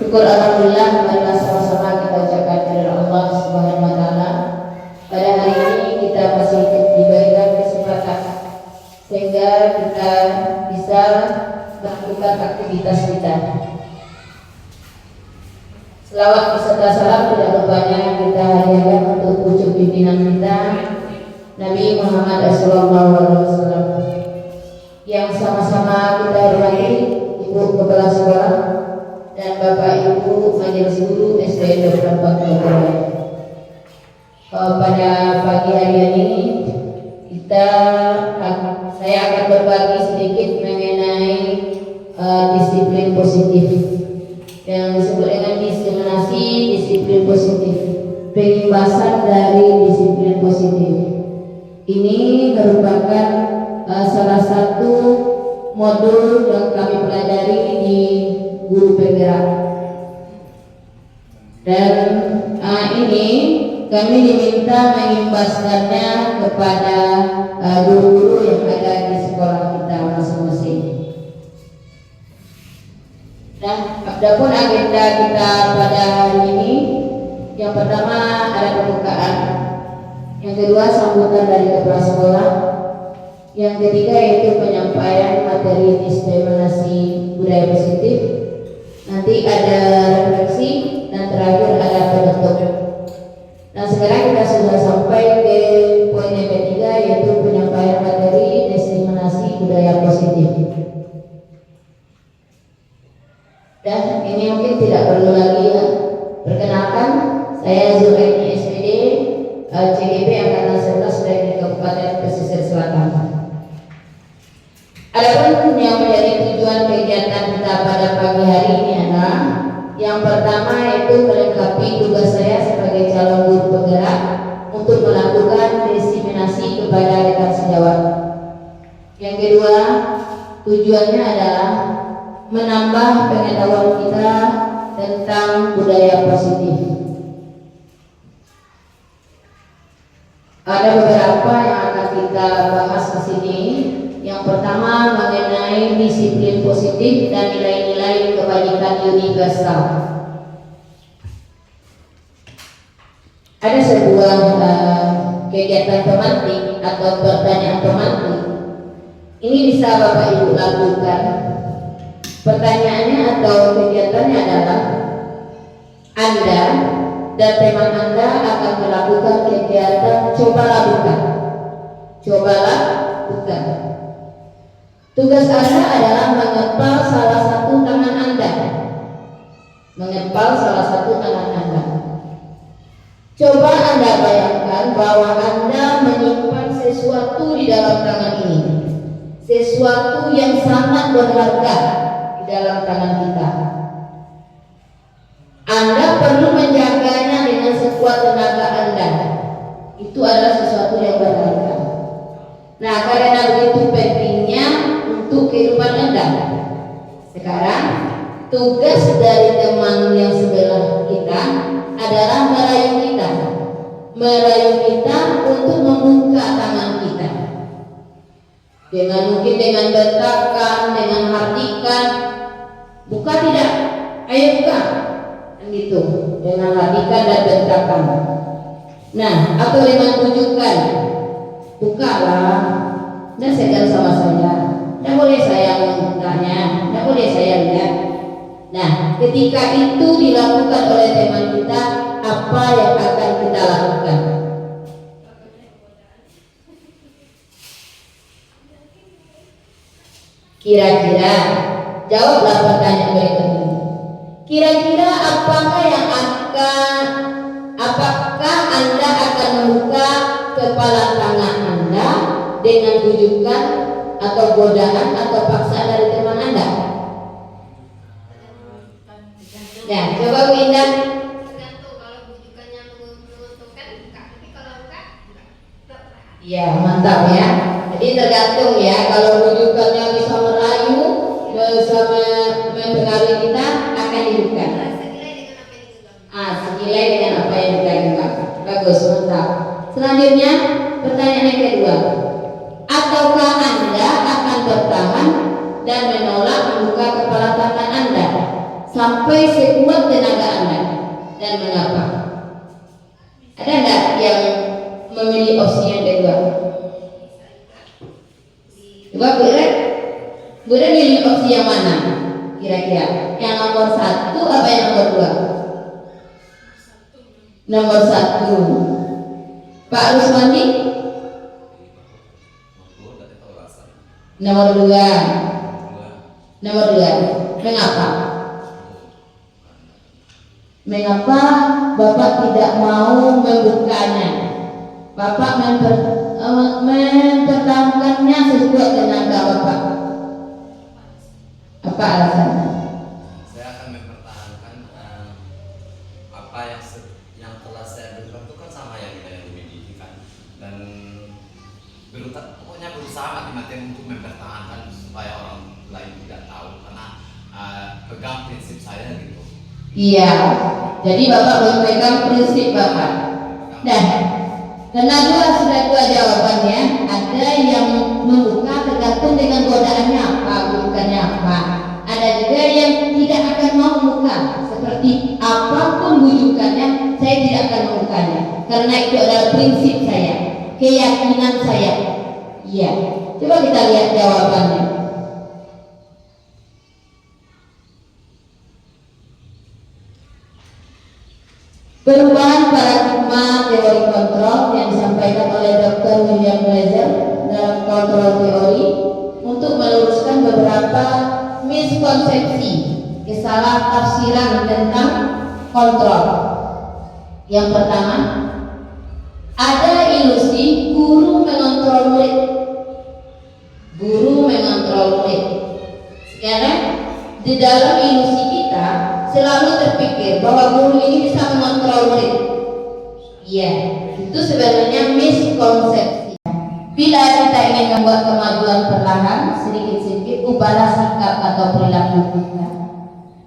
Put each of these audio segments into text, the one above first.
Syukur alhamdulillah, marilah sama-sama kita ucapkan kepada Allah Subhanahu wa taala. Pada hari ini kita masih diberikan kesempatan sehingga kita bisa melakukan aktivitas kita. Selawat beserta salam tidak lupanya kita hadiahkan untuk pucuk pimpinan kita Nabi Muhammad SAW yang sama-sama kita hormati Ibu Kepala Sekolah dan Bapak Ibu Majelis Guru SD Dr. Bakal. Pada pagi hari ini saya akan berbagi sedikit mengenai disiplin positif yang disebut dengan diskriminasi disiplin positif, pengimbasan dari disiplin positif. Ini merupakan salah satu modul yang kami pelajari di guru penggerak, dan ini kami diminta mengimbaskannya kepada guru-guru yang ada di sekolah kita masing-masing. Nah, adapun agenda kita pada hari ini, yang pertama ada pembukaan, yang kedua sambutan dari kepala sekolah, yang ketiga yaitu penyampaian materi diskriminasi budaya positif, nanti ada refleksi, dan terakhir ada penutup. Nah, sekarang kita sudah sampai ke poin yang ketiga, yaitu penyampaian materi diskriminasi budaya positif. Dan ini mungkin tidak perlu lagi ya. Perkenalkan, saya Zulekni SPD, CGP Angkatan 11 dari Kabupaten Pesisir Selatan. Adapun yang menjadi tujuan kegiatan kita pada pagi hari ini adalah yang pertama yaitu melengkapi tugas saya sebagai calon guru penggerak untuk melakukan diseminasi kepada rekan sejawat. Yang kedua, tujuannya adalah menambah pengetahuan kita tentang budaya positif. Ada beberapa yang akan kita bahas di sini. Yang pertama mengenai disiplin positif dan nilai-nilai kebaikan universal. Ada sebuah kegiatan pemantik atau pertanyaan pemantik. Ini bisa Bapak Ibu lakukan. Pertanyaannya atau kegiatannya adalah Anda dan teman Anda akan melakukan kegiatan cobalah buka. Cobalah buka. Tugas Anda adalah mengepal salah satu tangan Anda. Mengepal salah satu tangan Anda. Coba Anda bayangkan bahwa Anda menyimpan sesuatu di dalam tangan ini. Sesuatu yang sangat berharga di dalam tangan kita. Anda perlu menjaganya dengan sekuat tenaga Anda. Itu adalah sesuatu yang berharga. Nah, karena begitu pentingnya untuk kehidupan Anda. Sekarang tugas dari teman yang sebelah kita adalah merayu kita. Merayu kita untuk membuka tangan kita. Mungkin dengan bentakan, dengan hardikan. Buka tidak? Ayo buka. Gitu. Dengan hardikan dan bentakan. Nah, atau dengan tunjukkan. Bukalah. Nah, segan sama saya. Tidak boleh saya membukanya, tidak boleh saya lihat. Nah, ketika itu dilakukan oleh teman kita, apa yang akan kita lakukan? Kira-kira jawablah pertanyaan berikut ini. Kira-kira apakah Anda akan membuka kepala tangan Anda dengan bujukan atau godaan atau paksaan dari teman Anda? Ya, coba Bu Indah. Tergantung, kalau bujukannya menguntungkan buka, tapi kalau buka enggak. Ya, mantap ya. Jadi tergantung ya, kalau bujukannya bisa merayu, bisa mempengaruhi kita, akan dibuka. Senilai dengan apa yang dipegang. Bagus, mantap. Selanjutnya, pertanyaan yang kedua. Ataukah Anda akan bertahan dan menolak membuka kepala tangan Anda sampai sekuat tenaga Anda, dan mengapa? Ada enggak yang memilih opsi yang kedua? Coba Bu Ira milih opsi yang mana? Kira-kira yang nomor 1 apa yang nomor 2? Nomor 1. Pak Rusmandi? Nomor 2. Nomor 2. Mengapa? Mengapa Bapak tidak mau membukanya? Bapak mempertahankannya sekuat tenaga Bapak. Apa alasannya? Saya akan mempertahankan apa yang telah saya berikan itu kan sama yang kita yang dimiliki kan, dan pokoknya berusaha mati-matian untuk mempertahankan supaya orang lain tidak tahu, karena pegang prinsip saya gitu. Iya, jadi Bapak memegang prinsip Bapak. Dan karena sudah dua jawabannya, ada yang membuka tergantung dengan godaannya apa, bukannya apa. Ada juga yang tidak akan mau membuka, seperti apapun bujukannya, saya tidak akan membukanya, karena itu adalah prinsip saya, keyakinan saya. Iya, coba kita lihat jawabannya. Perubahan paradigma teori kontrol yang disampaikan oleh Dr. William Glaser dalam kontrol teori untuk meluruskan beberapa miskonsepsi, kesalahtafsiran tentang kontrol. Yang pertama, ada ilusi guru mengontrol murid. Guru mengontrol murid. Sekarang di dalam ilusi kita selalu terpikir bahwa guru ini bisa mengontrol murid. Iya, itu sebenarnya miskonsepsi. Bila kita ingin membuat kemajuan perlahan, sedikit-sedikit ubahlah sikap atau perilaku kita.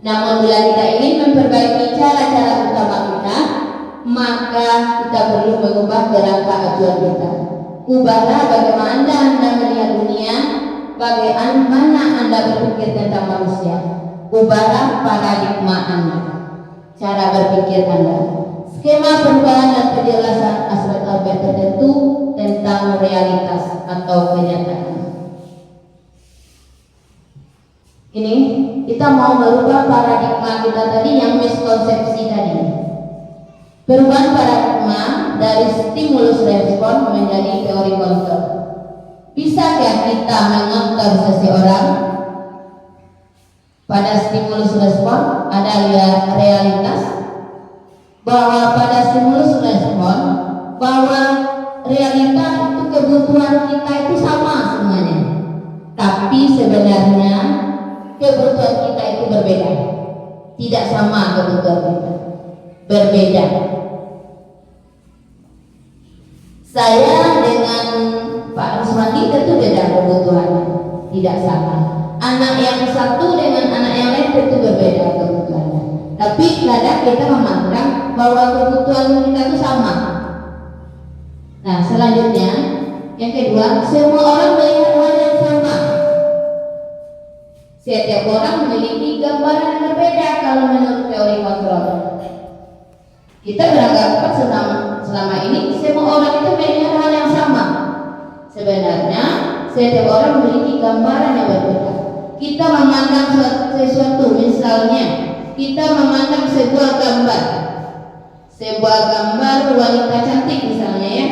Namun bila kita ingin memperbaiki cara-cara utama kita, maka kita perlu mengubah kerangka acuan kita. Ubahlah bagaimana Anda melihat dunia, bagaimana Anda berpikir tentang manusia. Ubahlah paradigma Anda, cara berpikir Anda. Skema perubahan dan penjelasan aspek-aspek tertentu tentang realitas atau kenyataan. Ini kita mau merubah paradigma kita tadi yang miskonsepsi tadi. Perubahan paradigma dari stimulus respon menjadi teori kontrol. Bisakah kita mengontrol seseorang? Pada stimulus respon ada realitas, bahwa pada stimulus respon bahwa realita itu kebutuhan kita itu sama semuanya, tapi sebenarnya kebutuhan kita itu berbeda, tidak sama kebutuhan kita, berbeda. Saya dengan Pak Rusmandi tentu beda kebutuhannya, tidak sama. Anak yang satu dengan anak yang lain tentu berbeda kebutuhannya. Tapi kadang kita memandang bahwa kebutuhan kita itu sama. Nah, selanjutnya yang kedua, semua orang melihat hal yang sama. Setiap orang memiliki gambaran yang berbeda kalau menurut teori kontrol. Kita beranggapan selama ini semua orang itu melihat hal yang sama. Sebenarnya setiap orang memiliki gambaran yang berbeda. Kita memandang sesuatu, misalnya kita memandang sebuah gambar wanita cantik misalnya ya,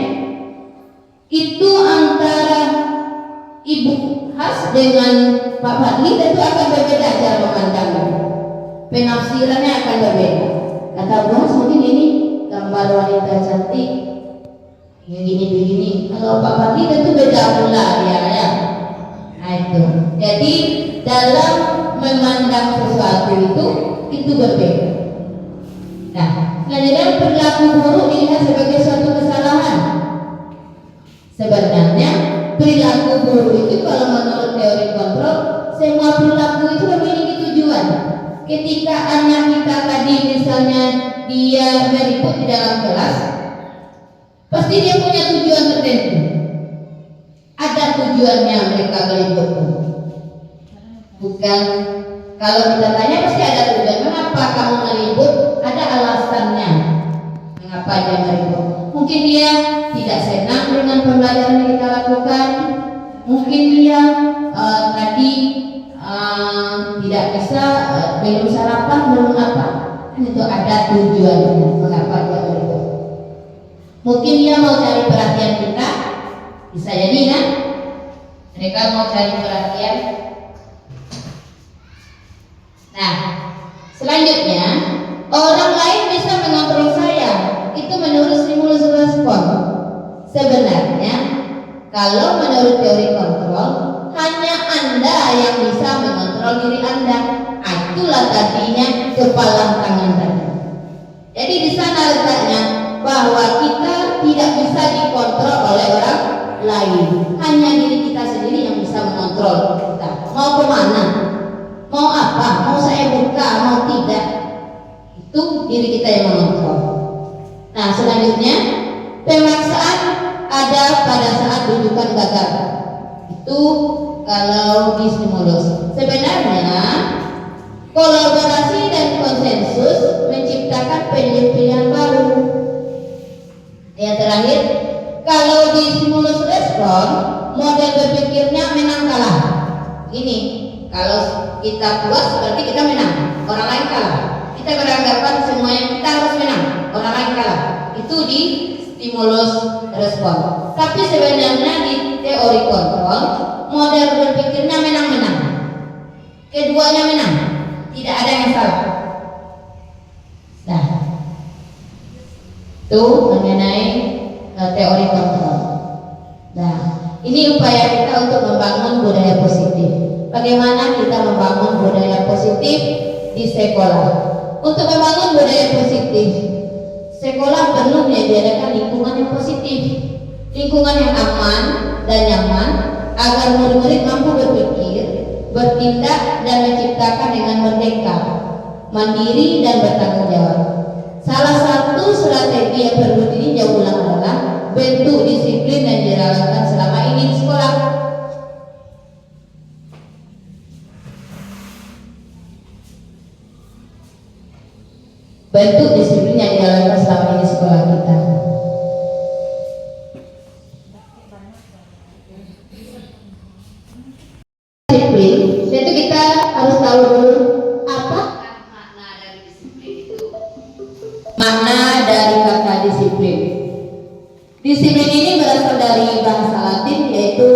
itu antara Ibu Has dengan Pak Fadli tentu akan berbeda cara memandangnya, penafsirannya akan berbeda. Kata Bu Has mungkin ini gambar wanita cantik yang gini begini, kalau Pak Fadli tentu beda pula ya. Nah itu, jadi dalam memandang sesuatu itu berbeda. Nah, selanjutnya perilaku buruk dilihat sebagai suatu kesalahan. Sebenarnya perilaku buruk itu kalau menurut teori kontrol, semua perilaku itu memiliki tujuan. Ketika anak kita tadi misalnya dia meriput di dalam kelas, pasti dia punya tujuan tertentu. Ada tujuannya mereka meliput. Bukan kalau kita tanya pasti ada tujuan. Memang Kenapa kamu meribut? Ada alasannya. Mengapa dia meribut? Mungkin dia tidak senang dengan pembelajaran yang kita lakukan. Mungkin dia tadi tidak bisa, belum sarapan, belum apa. Itu ada tujuannya. Mengapa dia meribut? Mungkin dia mau cari perhatian kita. Bisa jadi kan? Mereka mau cari perhatian. Nah, selanjutnya orang lain bisa mengontrol saya. Itu menurut stimulus respon. Sebenarnya kalau menurut teori kontrol, hanya Anda yang bisa mengontrol diri Anda. Itulah tadinya kepalang tangan tadi. Jadi di sana letaknya bahwa kita tidak bisa dikontrol oleh orang lain. Hanya diri kita sendiri yang bisa mengontrol kita. Mau kemana? Mau apa? Mau saya buka? Mau tidak? Itu diri kita yang mengontrol. Nah, selanjutnya pemaksaan ada pada saat rujukan gagal. Itu kalau di stimulus. Sebenarnya kolaborasi dan konsensus menciptakan pilihan baru. Yang terakhir, kalau di stimulus respon, model berpikirnya menang kalah. Ini kalau kita puas berarti kita menang, orang lain kalah. Kita beranggapan semuanya kita harus menang, orang lain kalah. Itu di stimulus respon. Tapi sebenarnya di teori kontrol, model berpikirnya menang-menang. Keduanya menang, tidak ada yang salah. Nah, itu mengenai teori kontrol. Nah, ini upaya kita untuk membangun budaya positif. Bagaimana kita membangun budaya positif di sekolah? Untuk membangun budaya positif, sekolah perlu menyediakan lingkungan yang positif, lingkungan yang aman dan nyaman, agar murid-murid mampu berpikir, bertindak dan menciptakan dengan merdeka, mandiri dan bertanggung jawab. Salah satu strategi yang perlu ditinjau ulang adalah bentuk disiplin yang dijalankan selama ini di sekolah. Bentuk disiplin yang dijalankan selama ini di sekolah kita. Disiplin, itu kita harus tahu dulu apa makna dari disiplin itu. makna dari kata disiplin. Disiplin ini berasal dari bahasa Latin yaitu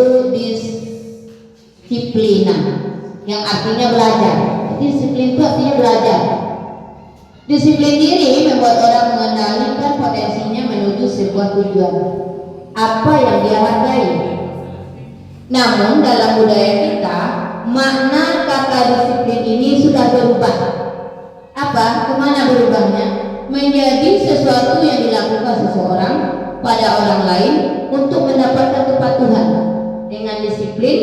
disciplina, yang artinya belajar. Disiplin itu artinya belajar. Disiplin diri membuat orang mengendalikan potensinya menuju sebuah tujuan, apa yang dia hargai. Namun dalam budaya kita, makna kata disiplin ini sudah berubah. Apa? Kemana berubahnya? Menjadi sesuatu yang dilakukan seseorang pada orang lain untuk mendapatkan kepatuhan. Dengan disiplin,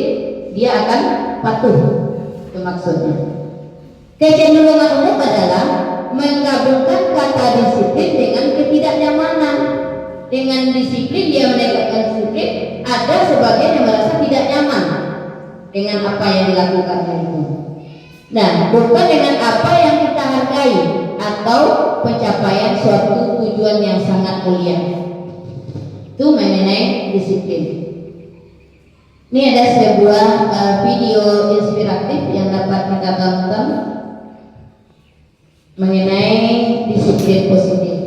dia akan patuh. Itu maksudnya. Kecenderungan umum adalah menggabungkan kata disiplin dengan ketidaknyamanan. Dengan disiplin dia mendapatkan disiplin, ada sebagian yang merasa tidak nyaman dengan apa yang dilakukannya itu. Nah, bukan dengan apa yang kita hargai atau pencapaian suatu tujuan yang sangat mulia. Itu mengenai disiplin. Ini ada sebuah video inspiratif yang dapat kita tonton mengenai disiplin positif.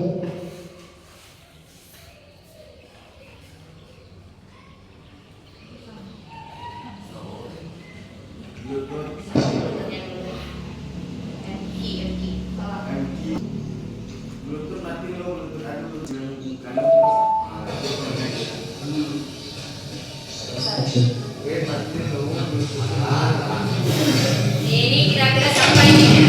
Ini kira-kira sampai ini ya.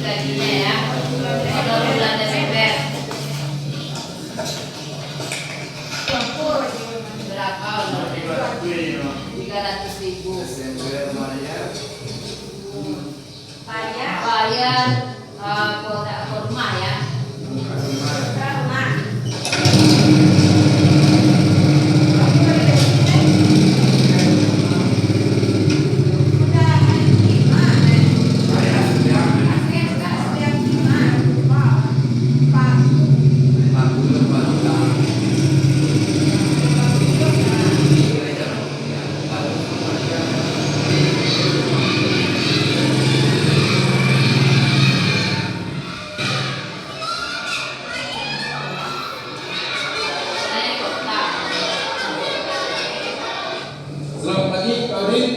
Gajinya ya, kalau bulan Desember. ribu. Desember bayar. Bayar kuota rumah ya. Rumah. Selamat pagi, Pak Udin.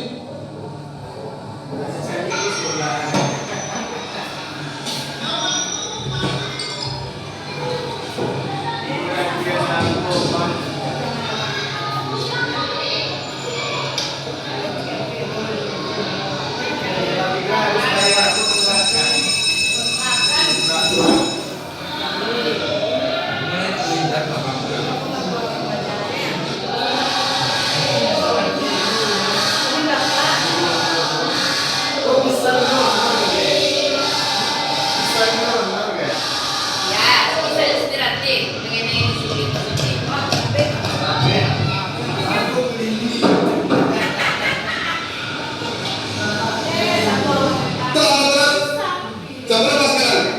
Jam berapa sekarang?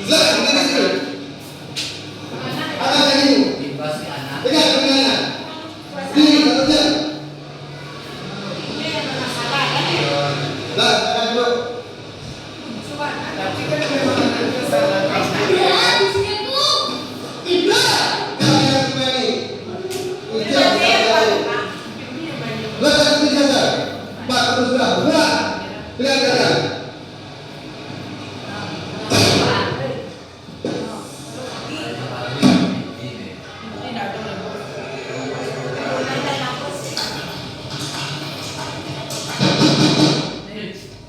Silakan, kita sini. Anak lagi. Bebas nih anak. Dengar, dengar. Ini kerja. Lah, jangan dulu. Tapi kan memang ada kesalahan. Iblah. Jangan kembali. Ujian sekali. Belajar biasa. Pak, terus dah. Berat. Dengar kalian.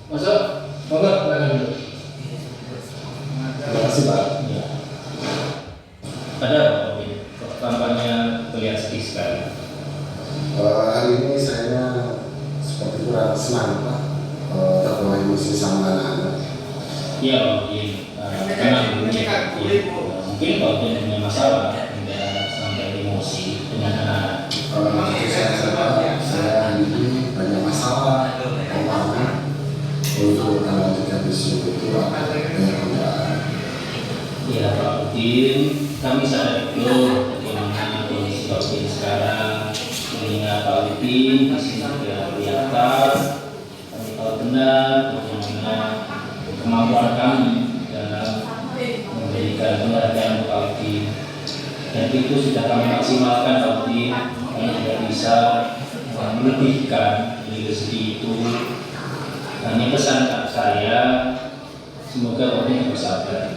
Masuk, monggo, silakan dulu. Terima kasih Pak. Ya. Ada apa? Kok tampaknya terlihat sedih sekali. Hari ini saya seperti kurang senang Pak, terbawa emosi sama anak-anak. Iya mungkin karena mungkin Pak Udin punya masalah hingga sampai emosi dengan anak. Saya hari ini banyak masalah, keuangan untuk tanggal 3 besok itu banyak kendaraan. Iya Pak Udin, kami sadar betul bagaimana kondisi Pak Udin sekarang. Mengingat Pak Udin masih juga di atas, kami tahu benar bagaimana kemampuan kami dalam memberikan penghargaan untuk Pak Udin. Dan itu sudah kami maksimalkan Pak Udin. Kami tidak bisa melebihkan dari rezeki itu. Hanya pesan saya, semoga Pak Udin bersabar.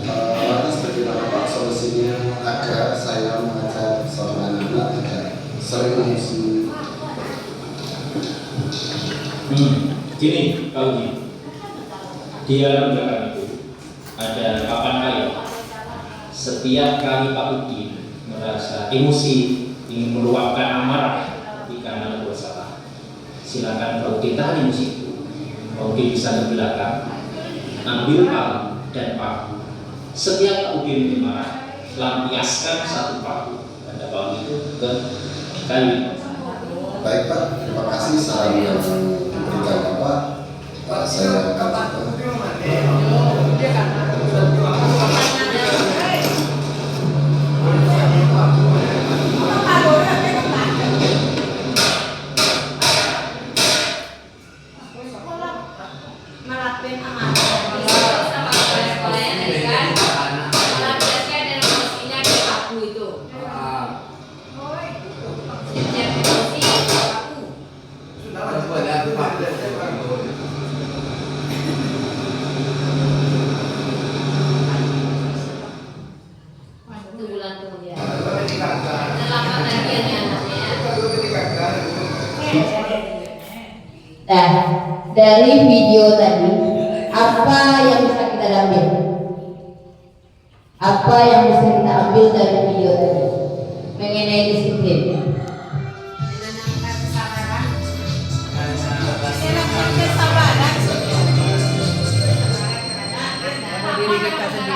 Lantas bagaimana Pak solusinya agar saya mengajar seorang anak tidak sering emosi? Gini Pak Udin, di dalam belakang itu ada papan kayu. Setiap kali Pak Udin merasa emosi, ingin meluapkan amarah, tapi karena berbuat salah, silakan Pak Udin tahan emosi itu. Pak Udin bisa ke belakang, ambil palu dan paku. Setiap Pak Udin marah, lampiaskan satu paku pada palu itu ke kayu. Baik Pak, terima kasih saran yang diberikan Bapak. Saya akan coba. Nah, dari video tadi, apa yang bisa kita ambil? Apa yang bisa kita ambil dari video tadi mengenai disiplin? Dengan angka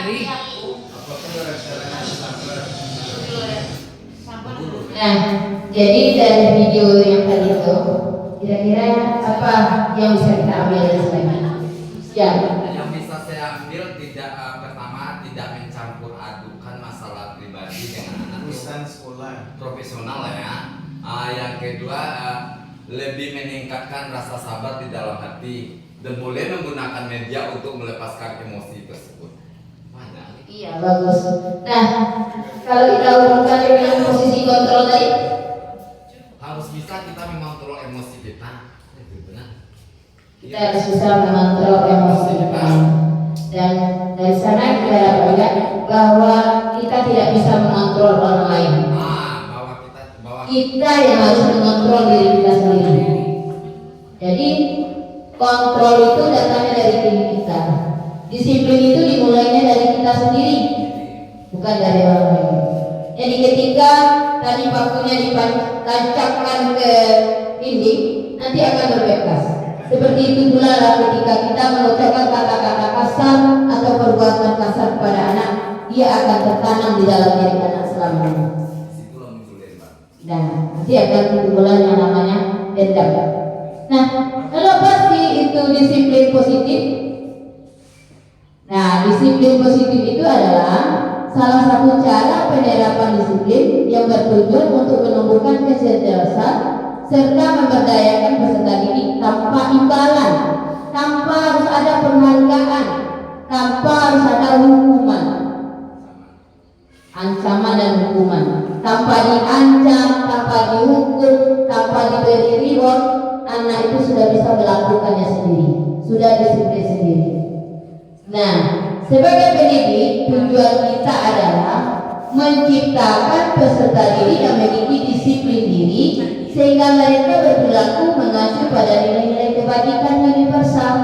Ari. Nah, jadi dari video yang tadi itu, kira-kira apa yang bisa kita ambil dari sini? Ya. Yang bisa saya ambil tidak pertama tidak mencampur adukan masalah pribadi dengan anak urusan sekolah profesional ya. Yang kedua lebih meningkatkan rasa sabar di dalam hati dan boleh menggunakan media untuk melepaskan emosi tersebut. Banyak. Iya, bagus. Nah, kalau kita hubungkan dengan posisi kontrol tadi, Harus bisa kita mengontrol emosi kita. Itu benar. kita harus bisa mengontrol emosi kita. Dan dari sana kita dapat lihat bahwa kita tidak bisa mengontrol orang lain. Kita yang harus mengontrol diri kita sendiri. Jadi kontrol itu datangnya dari diri kita. Disiplin itu dimulainya dari kita sendiri, bukan dari orang lain. Jadi ketika tadi pakunya ditancapkan ke dinding, nanti akan berbekas. Seperti itu pula lah ketika kita mengucapkan kata-kata kasar atau perbuatan kasar kepada anak, dia akan tertanam di dalam diri anak selamanya. Nah, nanti akan timbul yang namanya dendam. Nah, lalu apa sih itu disiplin positif? Nah, disiplin positif itu adalah salah satu cara penerapan disiplin yang bertujuan untuk menumbuhkan kecerdasan serta memberdayakan peserta didik tanpa imbalan, tanpa harus ada penghargaan, tanpa harus ada hukuman, ancaman dan hukuman, tanpa diancam, tanpa dihukum, tanpa diberi reward. Anak itu sudah bisa melakukannya sendiri, sudah disiplin sendiri. Nah, sebagai pendidik, tujuan kita adalah menciptakan peserta didik yang memiliki disiplin diri sehingga mereka berperilaku mengacu pada nilai-nilai kebajikan universal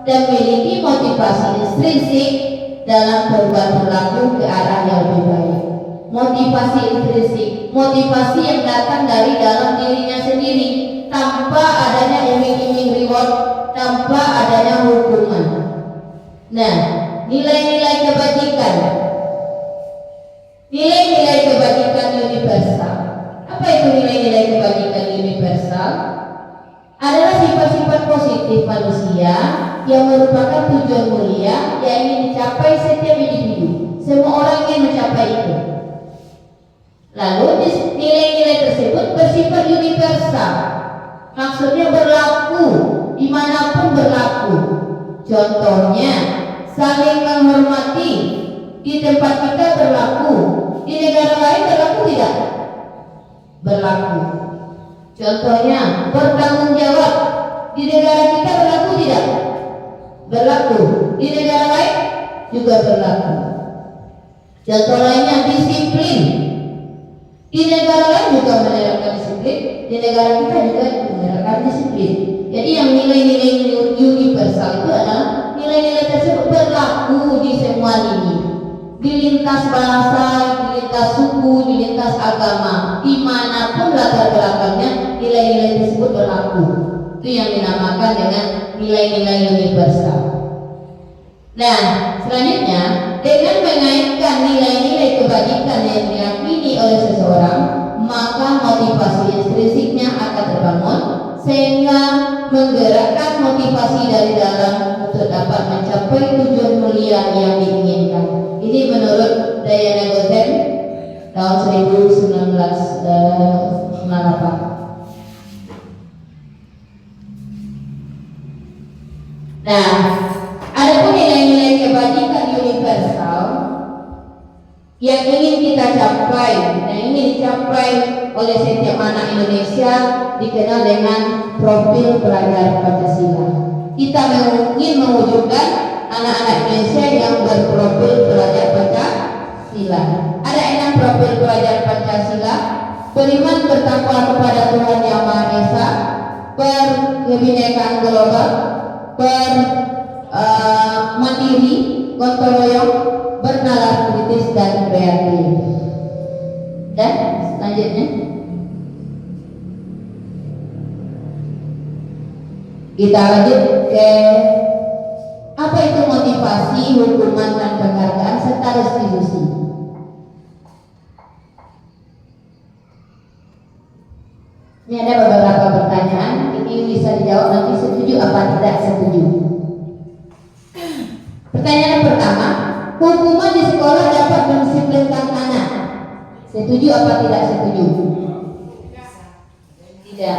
dan memiliki motivasi intrinsik dalam berubah perilaku ke arah yang lebih baik. Motivasi intrinsik, motivasi yang datang dari dalam dirinya sendiri tanpa adanya iming-iming reward, tanpa adanya hukuman. Nah, nilai-nilai kebajikan, nilai-nilai kebajikan universal. Apa itu nilai-nilai kebajikan universal? Adalah sifat-sifat positif manusia yang merupakan tujuan mulia yang ingin dicapai setiap individu. Semua orang ingin mencapai itu. Lalu nilai-nilai tersebut bersifat universal, maksudnya berlaku dimanapun berlaku. Contohnya saling menghormati di tempat kita berlaku, di negara lain berlaku tidak? Berlaku. Contohnya bertanggung jawab di negara kita berlaku tidak? Berlaku. Di negara lain juga berlaku. Contoh lainnya disiplin. Di negara lain juga menerapkan disiplin, di negara kita juga menerapkan disiplin. Jadi yang nilai-nilai universal itu adalah nilai-nilai tersebut berlaku di semua lini, di lintas bahasa, di lintas suku, di lintas agama, dimanapun latar belakangnya nilai-nilai tersebut berlaku. Itu yang dinamakan dengan nilai-nilai universal. Nah, selanjutnya dengan mengaitkan nilai-nilai kebajikan yang diyakini oleh seseorang, maka motivasi intrinsiknya akan terbangun sehingga menggerakkan motivasi dari dalam untuk dapat mencapai tujuan mulia yang diinginkan. Ini menurut Diana Goten tahun 1998. Nah, adapun nilai-nilai kebajikan universal yang ingin kita capai, yang ingin dicapai oleh setiap anak Indonesia dikenal dengan profil pelajar Pancasila. Kita ingin mewujudkan anak-anak Indonesia yang berprofil pelajar Pancasila. Ada 6 profil pelajar Pancasila: beriman bertakwa kepada Tuhan Yang Maha Esa, berkebinekaan global, mandiri, gotong royong, bernalar kritis dan kreatif. Dan selanjutnya kita lanjut ke apa itu motivasi. motivasi, hukuman dan penghargaan serta restitusi. Ini ada beberapa pertanyaan, ini bisa dijawab nanti setuju apa tidak setuju. Pertanyaan pertama, hukuman di sekolah dapat mendisiplinkan anak. Setuju apa tidak setuju? Tidak.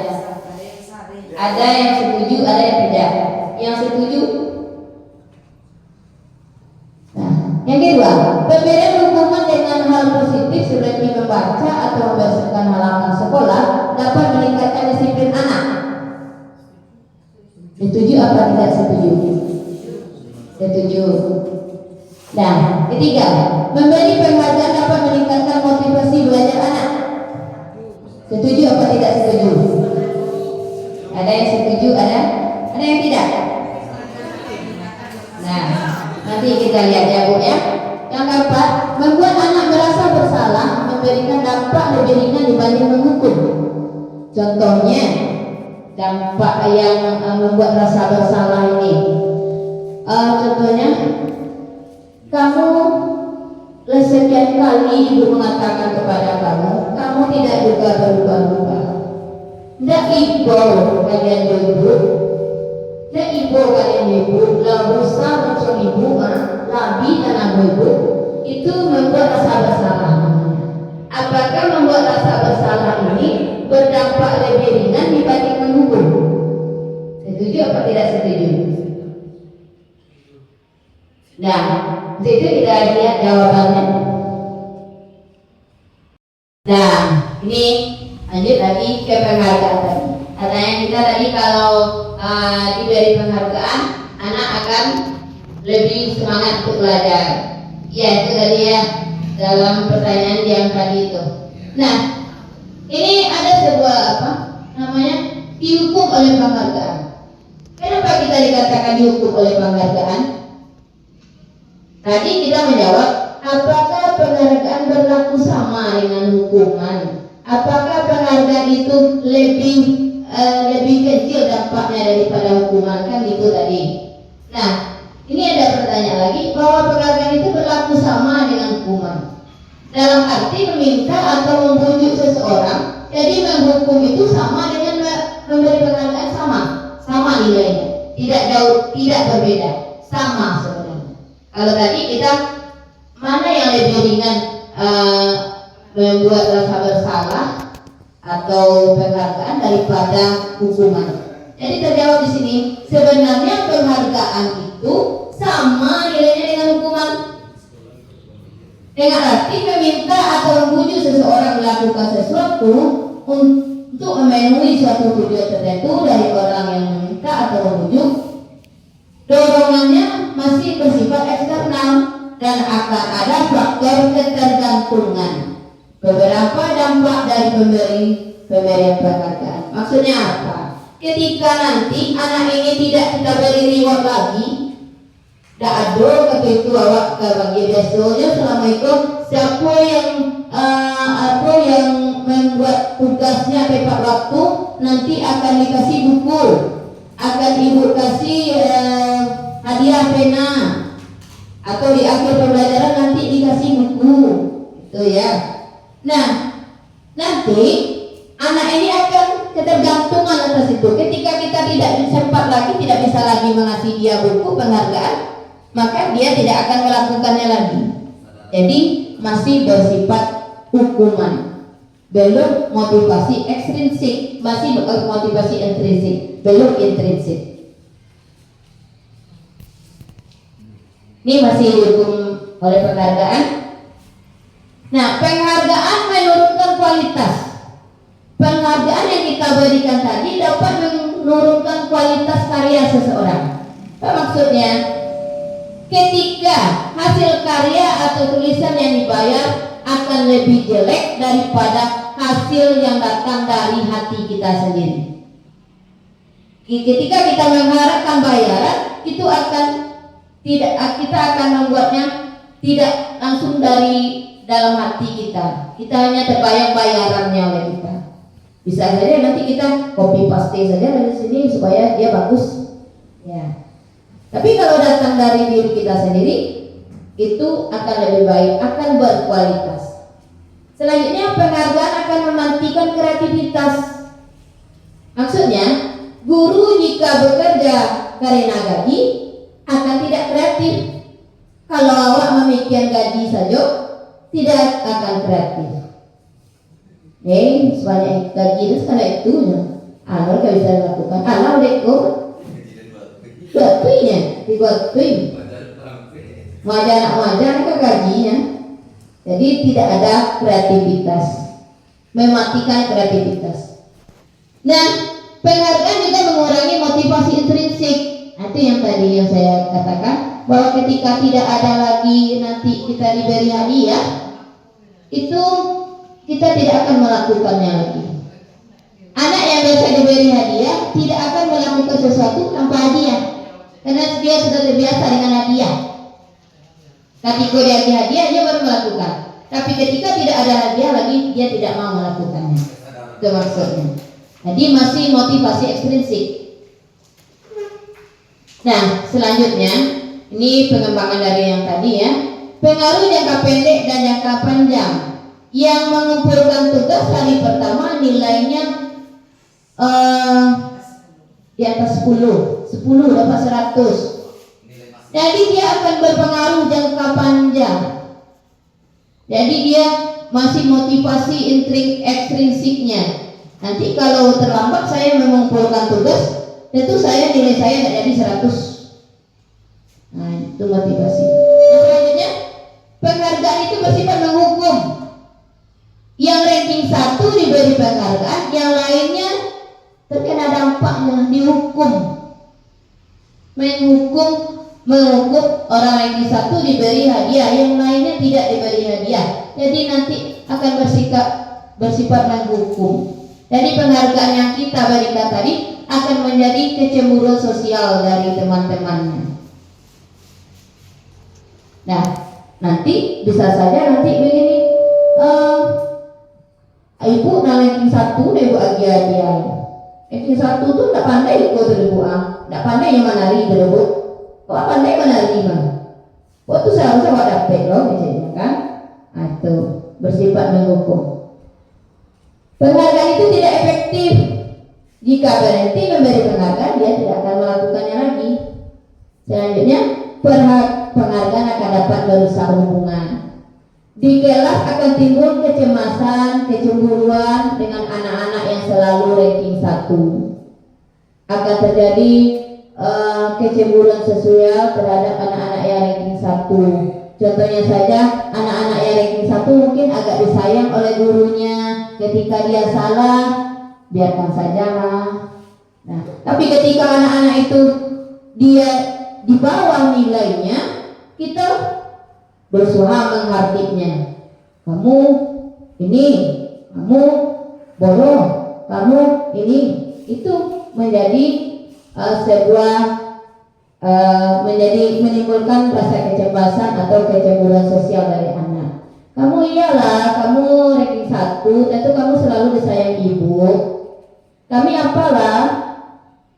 Ada yang setuju, ada yang tidak. Yang setuju. Nah, yang kedua, pemberian hukuman dengan hal positif seperti membaca atau membersihkan halaman sekolah dapat meningkatkan disiplin anak. Setuju apa tidak setuju? Setuju. Nah, ketiga, memberi penghargaan dapat meningkatkan motivasi belajar anak. Setuju apa tidak setuju? Ada yang setuju, ada yang tidak. Nah, nanti kita lihat ya Bu ya. Yang keempat, membuat anak merasa bersalah memberikan dampak lebih ringan dibanding menghukum. Contohnya, dampak yang membuat rasa bersalah ini. Contohnya, kamu sekian kali ibu mengatakan kepada kamu tidak juga berubah-ubah. Ndak ibu kalian ibu, ndak ibu kalian ibu, berusaha mencari ibu, labi dan ibu, itu membuat rasa bersalah. Apakah membuat rasa bersalah ini berdampak lebih ringan dibanding menghukum? Setuju apa tidak setuju? Nah, itu kita lihat jawabannya. Nah, ini lanjut lagi ke penghargaan tadi. Katanya kita tadi kalau diberi penghargaan, anak akan lebih semangat untuk belajar. Ya, itu tadi ya dalam pertanyaan yang tadi itu. Nah, ini ada sebuah dihukum oleh penghargaan. Kenapa kita dikatakan dihukum oleh penghargaan? Tadi kita menjawab, apakah penghargaan berlaku sama dengan hukuman? Apakah penghargaan itu lebih kecil dampaknya daripada hukuman? Kan gitu tadi. Nah, ini ada pertanyaan lagi bahwa penghargaan itu berlaku sama dengan hukuman. Dalam arti meminta atau membujuk seseorang, jadi menghukum itu sama dengan memberi penghargaan, sama nilainya, tidak jauh, tidak berbeda, sama sebenarnya. Kalau tadi kita mana yang lebih ringan membuat rasa bersalah atau penghargaan daripada hukuman? Jadi terjawab di sini, sebenarnya penghargaan itu sama nilainya dengan hukuman. Dengan arti meminta atau membujuk seseorang melakukan sesuatu untuk memenuhi suatu tujuan tertentu dari orang yang meminta atau membujuk, dorongannya masih bersifat eksternal dan akan ada faktor ketergantungan. Beberapa dampak dari pemberian penghargaan. Maksudnya apa? Ketika nanti anak ini tidak kita beri reward lagi, tidak ada kata itu awak bagi besoknya assalamualaikum. Siapa yang membuat tugasnya tepat waktu nanti akan dikasih buku, akan ibu kasih hadiah pena, atau di akhir pembelajaran nanti dikasih buku, itu ya. Nah, nanti anak ini akan ketergantungan atas itu. Ketika kita tidak sempat lagi, tidak bisa lagi mengasih dia buku penghargaan, maka dia tidak akan melakukannya lagi. Jadi masih bersifat hukuman, belum motivasi ekstrinsik, masih motivasi intrinsik, belum intrinsik. Ini masih dihukum oleh penghargaan. Nah, penghargaan menurunkan kualitas. Penghargaan yang kita berikan tadi dapat menurunkan kualitas karya seseorang. Apa maksudnya? Ketika hasil karya atau tulisan yang dibayar akan lebih jelek daripada hasil yang datang dari hati kita sendiri. Ketika kita mengharapkan bayaran, itu kita akan membuatnya tidak langsung dari dalam hati kita. Kita hanya terbayang bayarannya oleh kita. Bisa saja nanti kita copy paste saja dari sini supaya dia bagus. Ya. Tapi kalau datang dari diri kita sendiri, itu akan lebih baik, akan berkualitas. Selanjutnya, penghargaan akan memantikan kreativitas. Maksudnya, guru jika bekerja karena gaji akan tidak kreatif. Kalau awak memikirkan gaji saja, tidak akan kreatif. Sebanyak gaji itu karena itu, kalau kau bisa lakukan, alau deko, buat tuinya, dibuat tui. Wajar ke gajinya. Jadi tidak ada kreativitas, mematikan kreativitas. Nah, penghargaan juga mengurangi motivasi intrinsik. Nah, itu yang tadi yang saya katakan, bahwa ketika tidak ada lagi nanti kita diberi hadiah, itu kita tidak akan melakukannya lagi. Anak yang biasa diberi hadiah tidak akan melakukan sesuatu tanpa hadiah, karena dia sudah terbiasa dengan hadiah. Ketika dia hadiah, dia baru melakukan. Tapi ketika tidak ada hadiah lagi, dia tidak mau melakukannya. Itu maksudnya. Jadi masih motivasi ekstrinsik. Nah, selanjutnya ini pengembangan dari yang tadi ya. Pengaruh jangka pendek dan jangka panjang. Yang mengumpulkan tugas hari pertama nilainya di atas 10 dapat 100. Jadi dia akan berpengaruh jangka panjang. Jadi dia masih motivasi ekstrinsiknya. Nanti kalau terlambat saya mengumpulkan tugas, tentu nilai saya tidak jadi 100. Nah, itu motivasi. Nah, selanjutnya, penghargaan itu bersifat menghukum. Yang ranking 1 diberi penghargaan, yang lainnya terkena dampaknya, dihukum. Menghukum orang ranking 1 diberi hadiah, yang lainnya tidak diberi hadiah. Jadi nanti akan bersifat menghukum. Jadi penghargaan yang kita berikan tadi akan menjadi kecemburuan sosial dari teman-temannya. Nah, nanti bisa saja nanti begini, ibu ranking 1 ibu agi hadiah. Ranking 1 tuh tidak pandai ikut ibu tidak pandai yang menari ibu. Kok pandai menerima? Kok itu seharusnya kok dapat loh, misalnya kan? Nah, itu bersifat menghukum. Penghargaan itu tidak efektif. Jika berhenti memberi penghargaan, dia tidak akan melakukannya lagi. Selanjutnya, penghargaan akan dapat merusak hubungan. Di kelas akan timbul kecemasan, kecemburuan dengan anak-anak yang selalu ranking 1. Akan terjadi kecemburuan sosial terhadap anak-anak yang ranking 1. Contohnya saja, anak-anak yang ranking 1 mungkin agak disayang oleh gurunya. Ketika dia salah, biarkan sajalah. Nah, tapi ketika anak-anak itu dia di bawah nilainya, kita berusaha menghardinya. Kamu ini, kamu bodoh, kamu ini, itu menjadi menimbulkan rasa kecemasan atau kecemburuan sosial dari anak. Kamu iyalah, kamu ranking 1, tentu kamu selalu disayang ibu. Kami apalah,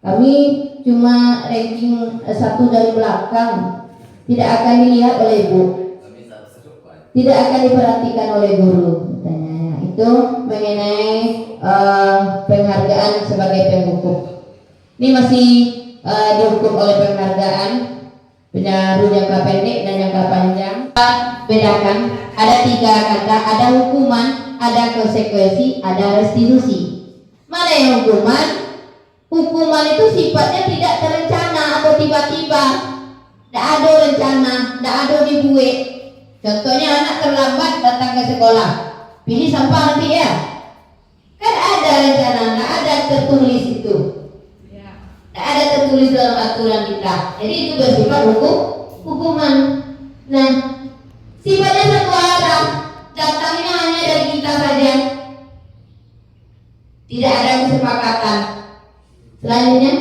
kami cuma ranking 1 dari belakang, tidak akan dilihat oleh ibu, tidak akan diperhatikan oleh guru. Katanya itu mengenai penghargaan sebagai penghukum. Ini masih dihukum oleh penghargaan, pengaruh jangka pendek dan jangka panjang. Bedakan, ada 3 kata, ada hukuman, ada konsekuensi, ada restitusi. Mana yang hukuman? Hukuman itu sifatnya tidak terencana atau tiba-tiba, tidak ada rencana, tidak ada dibuat. Contohnya anak terlambat datang ke sekolah, pilih sampah nanti ya, kan ada rencana, tidak ada tertulis itu. Tidak ada tertulis dalam aturan kita. Jadi itu bersifat hukuman. Nah, sifatnya satu arah, datangnya hanya dari kita saja, tidak ada kesepakatan. Selanjutnya,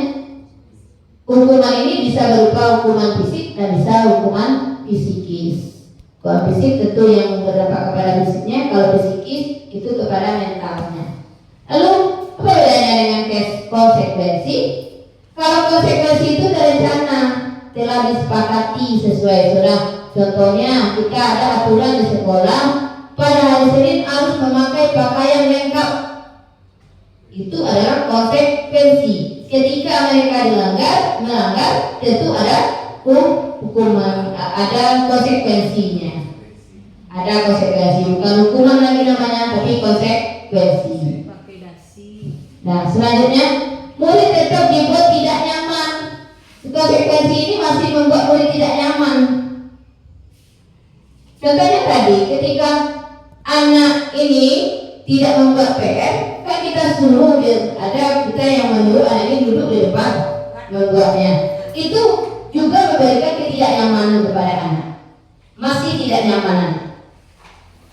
hukuman ini bisa berupa hukuman fisik dan bisa hukuman psikis. Kalau fisik tentu yang berdampak kepada fisiknya, kalau psikis itu kepada mentalnya. Lalu apa bedanya dengan konsekuensi? Kalau konsekuensi itu terencana, telah disepakati sesuai sudah. Contohnya kita ada aturan di sekolah pada hari Senin harus memakai pakaian lengkap. Itu adalah konsekuensi. Ketika mereka melanggar tentu ada hukuman, ada konsekuensinya. Ada konsekuensi, bukan hukuman lagi namanya, tapi konsekuensi. Nah, selanjutnya murid tetap dibuat tidak nyaman. Konsekuensi ini masih membuat murid tidak nyaman. Contohnya tadi, ketika anak ini tidak membuat PR, kan kita suruh ada kita yang menyuruh anak ini duduk di depan membuatnya. Itu juga memberikan ketidaknyamanan kepada anak. Masih tidak nyamanan.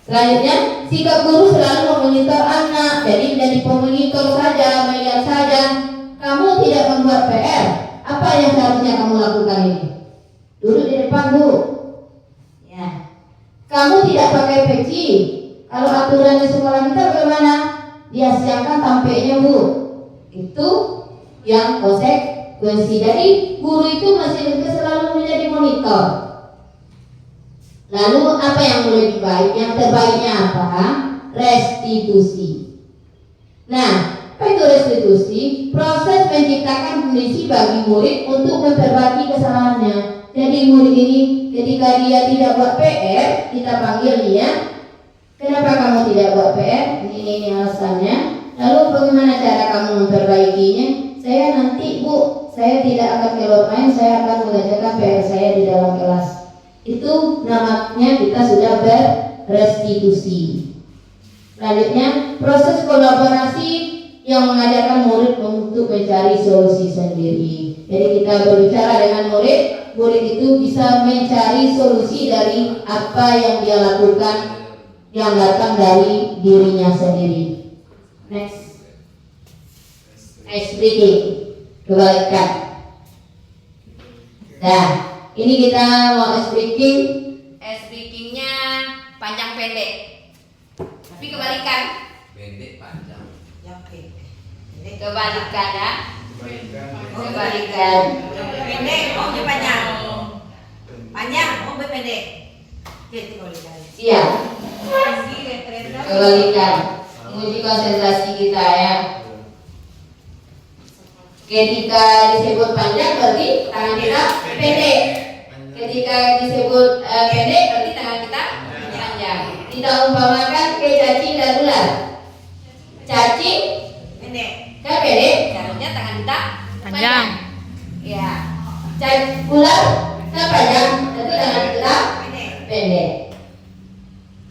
Selanjutnya, sikap guru selalu memonitor anak, jadi menjadi pemonitor saja, melihat saja. Kamu tidak membuat PR, apa yang seharusnya kamu lakukan ini? Duduk di depan, Bu. Ya. Kamu tidak pakai peci. Kalau aturan di sekolah kita bagaimana? Dia siapkan tampeknya, Bu. Itu yang konsekuensi. Jadi guru itu masih selalu menjadi monitor. Lalu apa yang lebih baik? Yang terbaiknya apa? Restitusi. Nah, apa itu restitusi? Proses menciptakan kondisi bagi murid untuk memperbaiki kesalahannya. Jadi murid ini ketika dia tidak buat PR, kita panggil dia. Kenapa kamu tidak buat PR? Ini alasannya. Lalu bagaimana cara kamu memperbaikinya? Saya nanti, Bu, saya tidak akan keluar main, saya akan mengerjakan PR saya di dalam kelas. Itu namanya kita sudah berrestitusi. Selanjutnya, proses kolaborasi yang mengajarkan murid untuk mencari solusi sendiri. Jadi kita berbicara dengan murid, murid itu bisa mencari solusi dari apa yang dia lakukan yang datang dari dirinya sendiri. Next, ice breaking, kebalikan. Nah, ini kita mau ice breaking. Ice breakingnya panjang pendek, tapi kebalikan. Pendek panjang. Kebalikan ya. Kebalikan. Pendek, oh dia panjang. Panjang, oh dia pendek. Jadi kebalikan. Siap. Kebalikan. Menguji konsentrasi kita ya. Ketika disebut panjang berarti tangan kita pendek. Ketika disebut pendek berarti tangan kita panjang. Kita umpamakan ke cacing dan ular. Cacing Pendek. kan pendek, Caranya tangan kita Panjang. Ya. ular kan panjang, berarti tangan kita Pendek. pendek.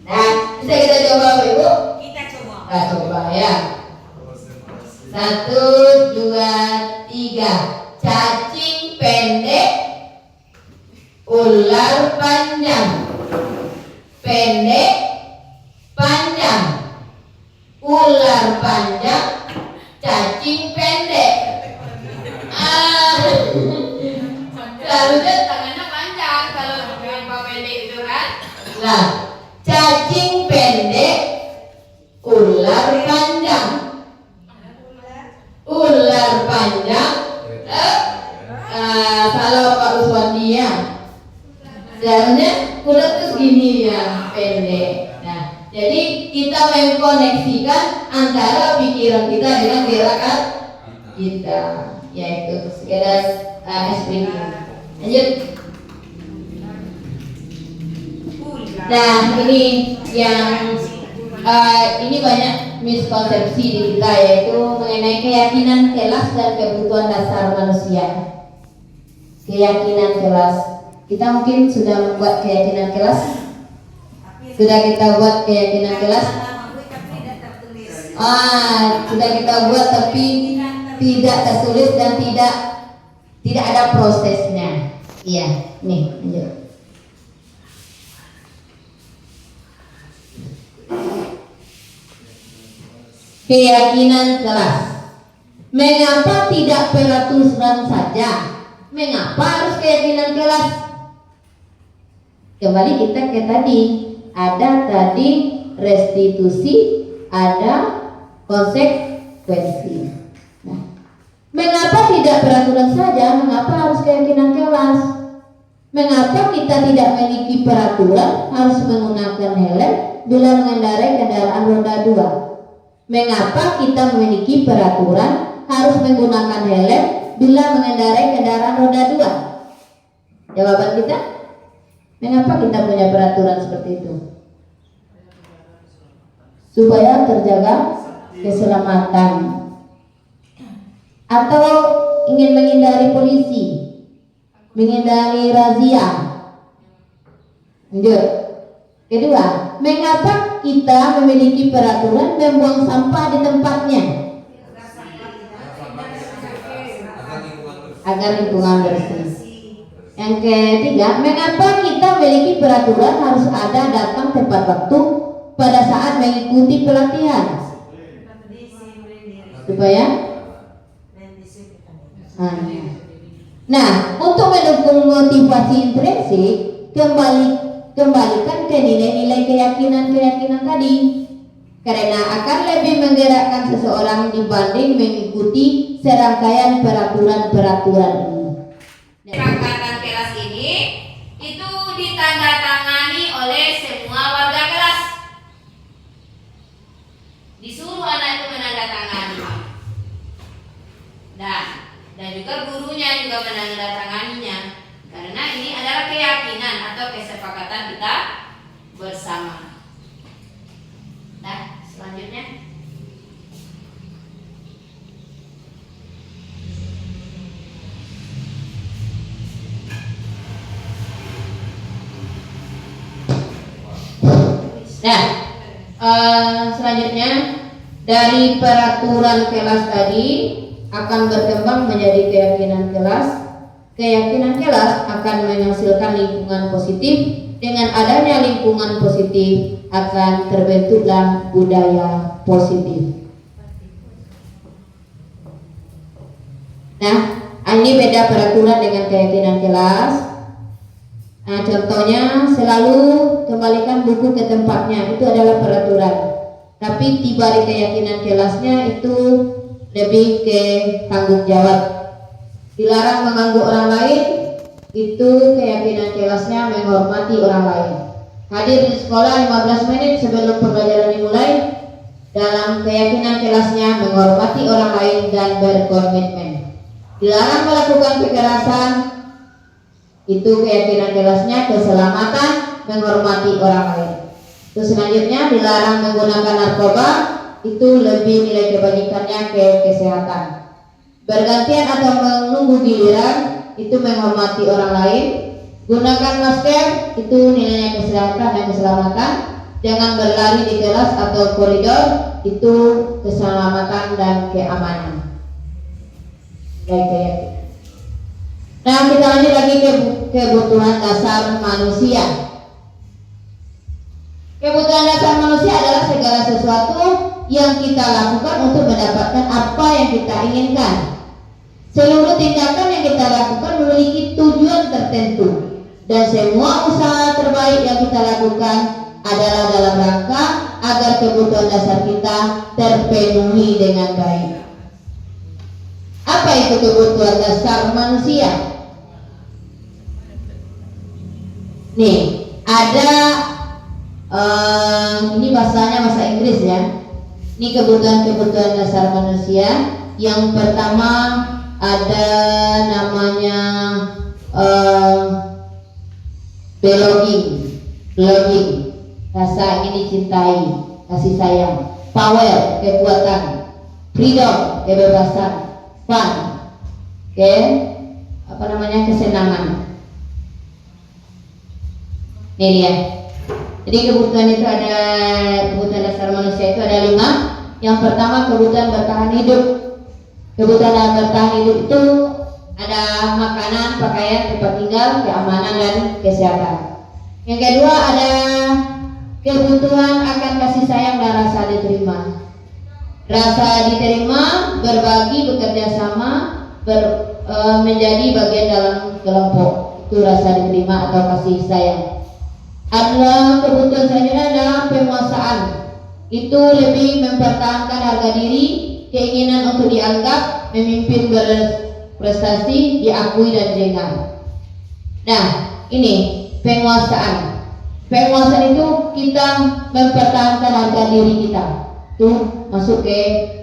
Nah, bisa kita coba Bapak Ibu? Kita coba. Kita coba ya. 1, 2, 3. Cacing pendek, ular panjang. Pendek, panjang. Ular panjang, cacing pendek. Seharusnya tangannya panjang kalau yang pendek itu kan. Nah, cacing pendek, ular panjang. Ular panjang, salah Pak Uswandi ya. Seharusnya ular itu segini ya, pendek. Nah, jadi kita mengkoneksikan antara pikiran kita dengan gerakan kita, yaitu sekedar explain. Lanjut. Nah, ini yang ini banyak miskonsepsi di kita, yaitu mengenai keyakinan kelas dan kebutuhan dasar manusia. Keyakinan kelas. Kita mungkin sudah membuat keyakinan kelas. Sudah kita buat keyakinan kelas. Sudah kita buat tapi tidak tertulis dan tidak ada prosesnya. Iya, nih, lanjut. Keyakinan kelas. Mengapa tidak peraturan saja? Mengapa harus keyakinan kelas? Kembali kita ke tadi. Ada tadi restitusi, ada konsekuensi. Nah, mengapa tidak peraturan saja? Mengapa harus keyakinan kelas? Mengapa kita tidak memiliki peraturan harus menggunakan helm bila mengendarai kendaraan roda 2? Mengapa kita memiliki peraturan harus menggunakan helm bila mengendarai kendaraan roda 2? Jawaban kita, mengapa kita punya peraturan seperti itu? Supaya terjaga keselamatan, atau ingin menghindari polisi, menghindari razia. Lanjut. Kedua, mengapa kita memiliki peraturan membuang sampah di tempatnya? Agar lingkungan bersih. Yang ketiga, mengapa kita memiliki peraturan harus ada datang tepat waktu pada saat mengikuti pelatihan? Supaya nah, untuk mendukung motivasi intrinsik, kembalikan ke nilai-nilai keyakinan tadi, karena akan lebih menggerakkan seseorang dibanding mengikuti serangkaian peraturan-peraturan ini. Kesepakatan kelas ini itu ditandatangani oleh semua warga kelas. Disuruh anak itu menandatangani. Dan juga gurunya juga menandatanganinya, karena ini adalah keyakinan atau kesepakatan kita bersama. Nah, selanjutnya selanjutnya dari peraturan kelas tadi akan berkembang menjadi keyakinan kelas. Keyakinan kelas akan menghasilkan lingkungan positif. Dengan adanya lingkungan positif akan terbentuklah budaya positif. Nah, ini beda peraturan dengan keyakinan kelas. Nah, contohnya selalu kembalikan buku ke tempatnya, itu adalah peraturan. Tapi tiba di keyakinan kelasnya itu lebih ke tanggung jawab. Dilarang mengganggu orang lain, itu keyakinan kelasnya menghormati orang lain. Hadir di sekolah 15 menit sebelum pembelajaran dimulai, dalam keyakinan kelasnya menghormati orang lain dan berkomitmen. Dilarang melakukan kekerasan, itu keyakinan kelasnya keselamatan, menghormati orang lain. Terus selanjutnya dilarang menggunakan narkoba, itu lebih nilai kebaikannya ke kesehatan. Bergantian atau menunggu giliran, itu menghormati orang lain. Gunakan masker, itu nilainya kesehatan dan keselamatan. Jangan berlari di kelas atau koridor, itu keselamatan dan keamanan. Baik. Nah, kita lanjut lagi ke kebutuhan dasar manusia. Kebutuhan dasar manusia adalah segala sesuatu yang kita lakukan untuk mendapatkan apa yang kita inginkan. Seluruh tindakan yang kita lakukan memiliki tujuan tertentu, dan semua usaha terbaik yang kita lakukan adalah dalam rangka agar kebutuhan dasar kita terpenuhi dengan baik. Apa itu kebutuhan dasar manusia? Nih, ada ini bahasanya bahasa Inggris ya. Ini kebutuhan dasar manusia. Yang pertama ada namanya belonging, rasa ingin dicintai, kasih sayang. Power, kekuatan. Freedom, kebebasan. Fun, kesenangan. Ini dia. Jadi kebutuhan dasar manusia itu ada 5. Yang pertama kebutuhan bertahan hidup. Kebutuhan bertahan hidup itu ada makanan, pakaian, tempat tinggal, keamanan dan kesehatan. Yang kedua ada kebutuhan akan kasih sayang dan rasa diterima. Rasa diterima, berbagi, bekerja sama, menjadi bagian dalam kelompok. Itu rasa diterima atau kasih sayang. Adalah kebutuhan selanjutnya adalah penguasaan. Itu lebih mempertahankan harga diri, keinginan untuk dianggap, memimpin berprestasi, diakui dan didengar. Nah, ini penguasaan. Penguasaan itu kita mempertahankan harga diri kita. Tuh masuk ke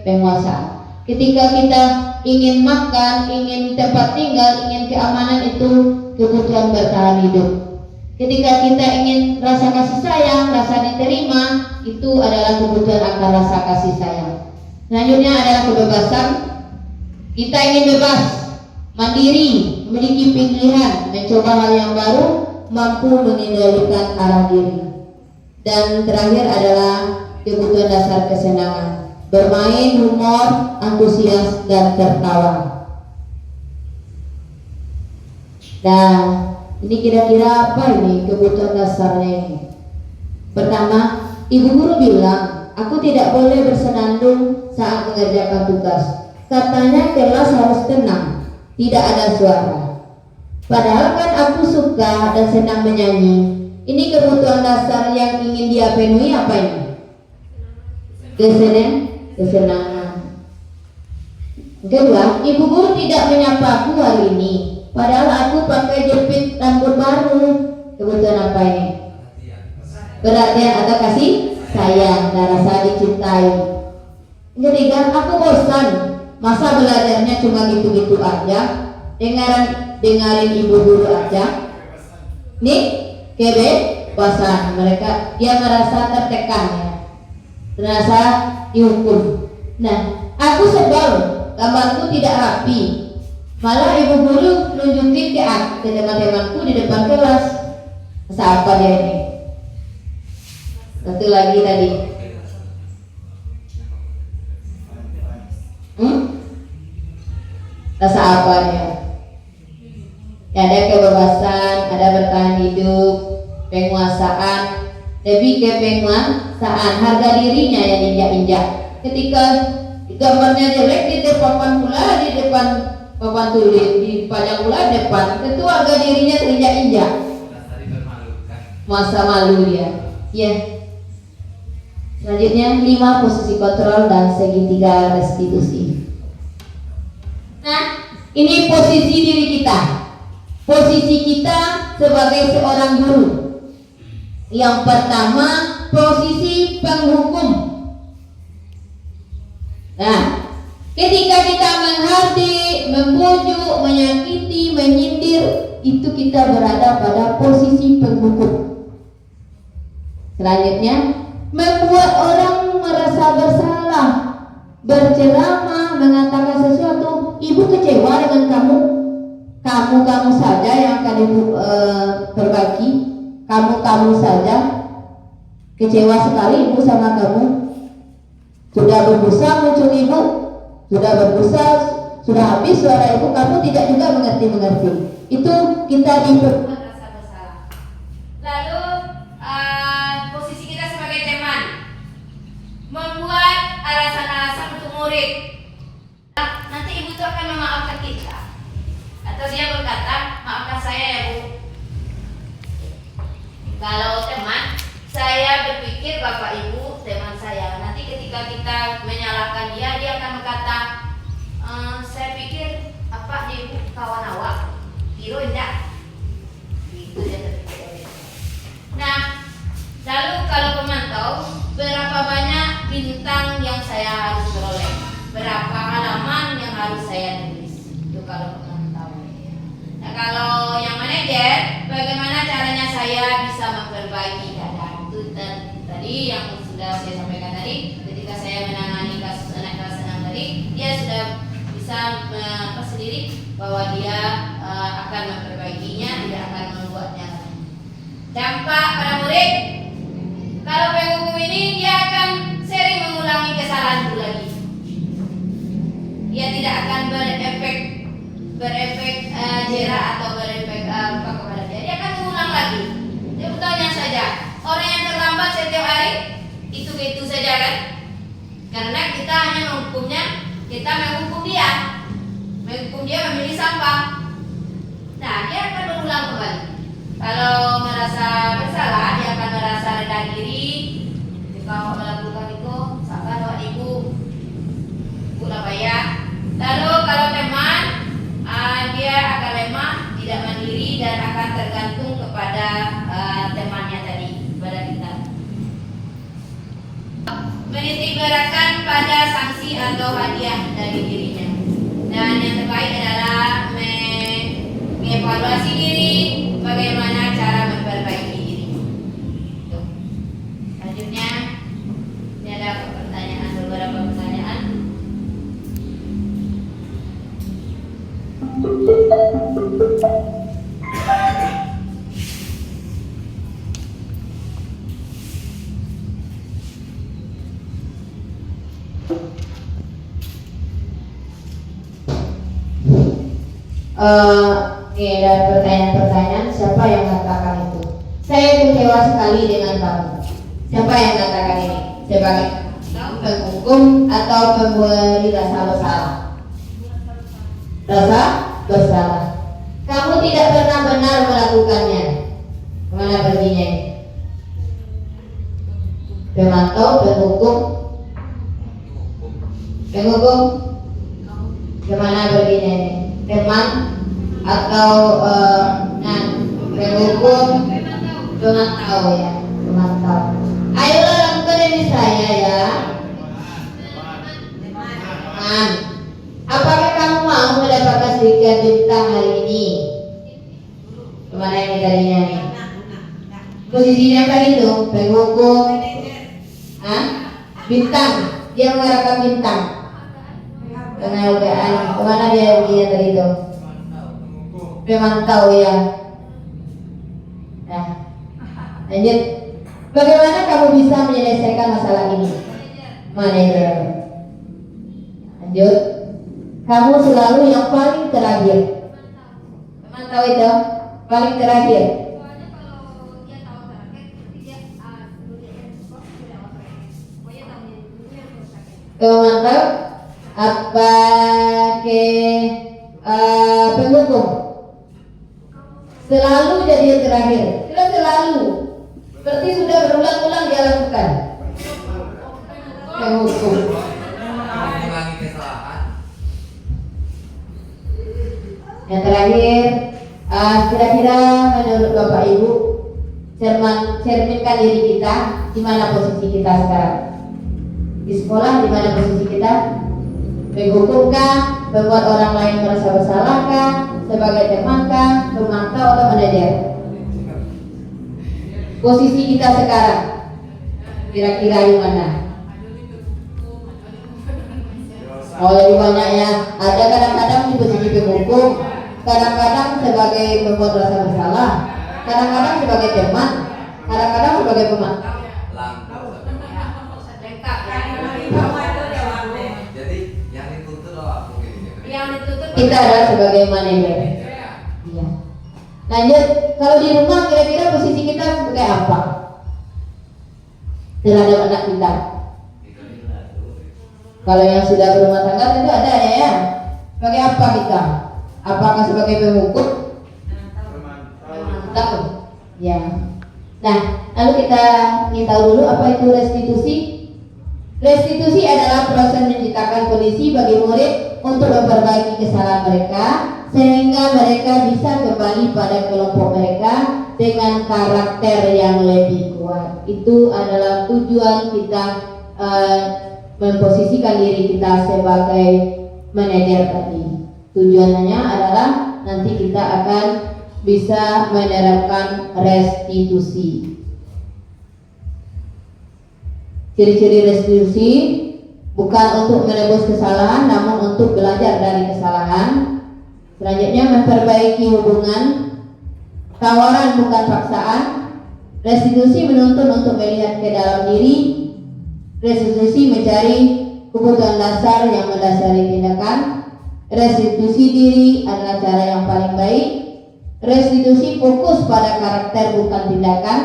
penguasaan. Ketika kita ingin makan, ingin tempat tinggal, ingin keamanan, itu kebutuhan bertahan hidup. Ketika kita ingin rasa kasih sayang, rasa diterima, itu adalah kebutuhan akan rasa kasih sayang. Selanjutnya adalah kebebasan. Kita ingin bebas, mandiri, memiliki pilihan, mencoba hal yang baru, mampu mengendalikan arah diri. Dan terakhir adalah kebutuhan dasar kesenangan, bermain, humor, antusias, dan tertawa. Nah, ini kira-kira apa ini kebutuhan dasarnya ini? Pertama, ibu guru bilang, aku tidak boleh bersenandung saat mengerjakan tugas. Katanya kelas harus tenang, tidak ada suara. Padahal kan aku suka dan senang menyanyi. Ini kebutuhan dasar yang ingin dia penuhi apa ini? Kesenangan. Kedua, ibu guru tidak menyapa aku hari ini. Padahal aku pakai jepit rambut baru. Kebutuhan apa ini? Perhatian atau kasih sayang dan rasa dicintai. Ketiga, aku bosan. Masa belajarnya cuma gitu-gitu aja, dengarin ibu guru aja. Nih, kebebasan mereka, dia merasa tertekan ya, merasa dihukum. Nah, aku sebel, gambarku tidak rapi. Malah ibu guru nunjukin ke teman-temanku di depan kelas. Masa apa dia ini? Satu lagi tadi. Rasa apa dia? Ya, ada kebebasan, ada bertahan hidup, penguasaan, lebih ke penguasaan, harga dirinya yang injak-injak. Ketika gambarnya jelek di depan pula, di depan papan tulis, di pajak pula depan, tentu harga dirinya terinjak-injak. Masa malu dia. Ya. Selanjutnya 5 posisi kontrol dan segitiga restitusi. Nah, ini posisi diri kita. Posisi kita sebagai seorang guru. Yang pertama, posisi penghukum. Nah, ketika kita menghardik, membujuk, menyakiti, menyindir, itu kita berada pada posisi penghukum. Selanjutnya, membuat orang merasa bersalah, berceramah, mengatakan sesuatu. Ibu kecewa dengan kamu. Kamu saja yang akan ibu berbagi. Kamu saja. Kecewa sekali ibu sama kamu. Sudah berbusa muncul ibu, sudah berbusa, sudah habis suara ibu. Kamu tidak juga mengerti. Itu kita rasa bersalah. Lalu posisi kita sebagai teman, membuat alasan-alasan untuk murid. Nanti ibu itu akan memaafkan kita, atau dia berkata, maafkan saya ya bu. Kalau teman, saya berpikir bapak ibu teman saya. Nanti ketika kita menyalahkan dia akan berkata, saya pikir apa dia ibu kawan awak, biro indah. Itu dia terpikir. Nah, lalu kalau pemantau, berapa banyak bintang yang saya harus peroleh, berapa halaman yang harus saya tulis, itu kalau pemantau. Nah, kalau yang manajer, bagaimana caranya saya bisa memperbaiki keadaan itu. Dan tadi yang sudah saya sampaikan tadi, ketika saya menangani kasus anak kelas 6 tadi, dia sudah bisa sendiri bahwa dia akan memperbaikinya, tidak akan membuatnya. Dampak pada murid, kalau penghukum ini dia akan sering mengulangi kesalahan itu lagi. Dia tidak akan berefek jera atau berefek apa kepada dia. Dia akan mengulang lagi. Dia bertanya saja, orang yang terlambat setiap hari itu saja kan? Karena kita hanya menghukumnya, kita menghukum dia memilih sampah. Nah, dia akan berulang kembali. Kalau merasa bersalah, dia akan merasa rendah diri. Jika melakukan itu, sabar Pak Ibu, lah ya. Lalu kalau teman, dia akan lemah, tidak mandiri dan akan tergantung kasih atau hadiah dari dirinya. Dan yang terbaik adalah mengevaluasi diri, bagaimana cara memperbaiki diri. Tuh. Selanjutnya, ini ada pertanyaan, beberapa pertanyaan. Ini ada pertanyaan-pertanyaan, siapa yang mengatakan itu? Saya kecewa sekali dengan kamu. Siapa yang mengatakan ini? Sebagai penghukum atau pemberi rasa bersalah? Rasa bersalah. Kamu tidak pernah benar melakukannya. Kemana perginya ini? Pemantau, penghukum, penghukum, kemana perginya ini? Teman atau penghukum, pemantau ya, pemantau. Ayolah lakukan ini saya ya. Teman, apakah kamu mau mendapatkan sedikit bintang hari ini? Kemana ini tadinya nih? Posisinya apa itu? Penghukum, bintang. Dia mengharapkan bintang. Penghargaan. Kemana dia perginya tadi itu? Pemantau ya. Nah, lanjut. Bagaimana kamu bisa menyelesaikan masalah ini? Manajer. Lanjut. Kamu selalu yang paling terakhir. Pemantau itu paling terakhir. Soalnya kalau dia tahu terakhir, pasti dia dulu dia skor sudah awal terakhir. Pokoknya tahunya dulu yang terakhir. Pemantau apa ke penghukum? Selalu jadi yang terakhir. Sudah selalu. Berarti sudah berulang-ulang dia lakukan. Penghukum. Mengulangi kesalahan. Yang terakhir, kira-kira menurut Bapak Ibu, cerminkan diri kita, di mana posisi kita sekarang? Di sekolah di mana posisi kita? Menghukumkah, membuat orang lain merasa bersalahkah, sebagai temankah, pemantau atau manajer? Posisi kita sekarang kira-kira di mana? Oh, lebih banyak ya. Ada kadang-kadang di posisi penghukum, kadang-kadang sebagai pembuat rasa bersalah, kadang-kadang sebagai teman, kadang-kadang sebagai pemantau. Lengkap ya. Jadi yang dituntut loh aku gini. Yang ditutup Kita adalah sebagai manajer. Iya. Lanjut, kalau di rumah kira-kira posisi kita sebagai apa? Terhadap anak kita. Kalau yang sudah berumah tangga tentu ada ya. Sebagai apa kita? Apakah sebagai penghukum? Pemantau. Ya. Nah, lalu kita ingin tahu dulu apa itu restitusi. Restitusi adalah proses menciptakan kondisi bagi murid untuk memperbaiki kesalahan mereka sehingga mereka bisa kembali pada kelompok mereka dengan karakter yang lebih kuat. Itu adalah tujuan kita memposisikan diri kita sebagai manajer tadi. Tujuannya adalah nanti kita akan bisa menerapkan restitusi. Ciri-ciri restitusi bukan untuk menebus kesalahan, namun untuk belajar dari kesalahan. Selanjutnya memperbaiki hubungan, tawaran bukan paksaan. Restitusi menuntun untuk melihat ke dalam diri. Restitusi mencari kebutuhan dasar yang mendasari tindakan. Restitusi diri adalah cara yang paling baik. Restitusi fokus pada karakter bukan tindakan.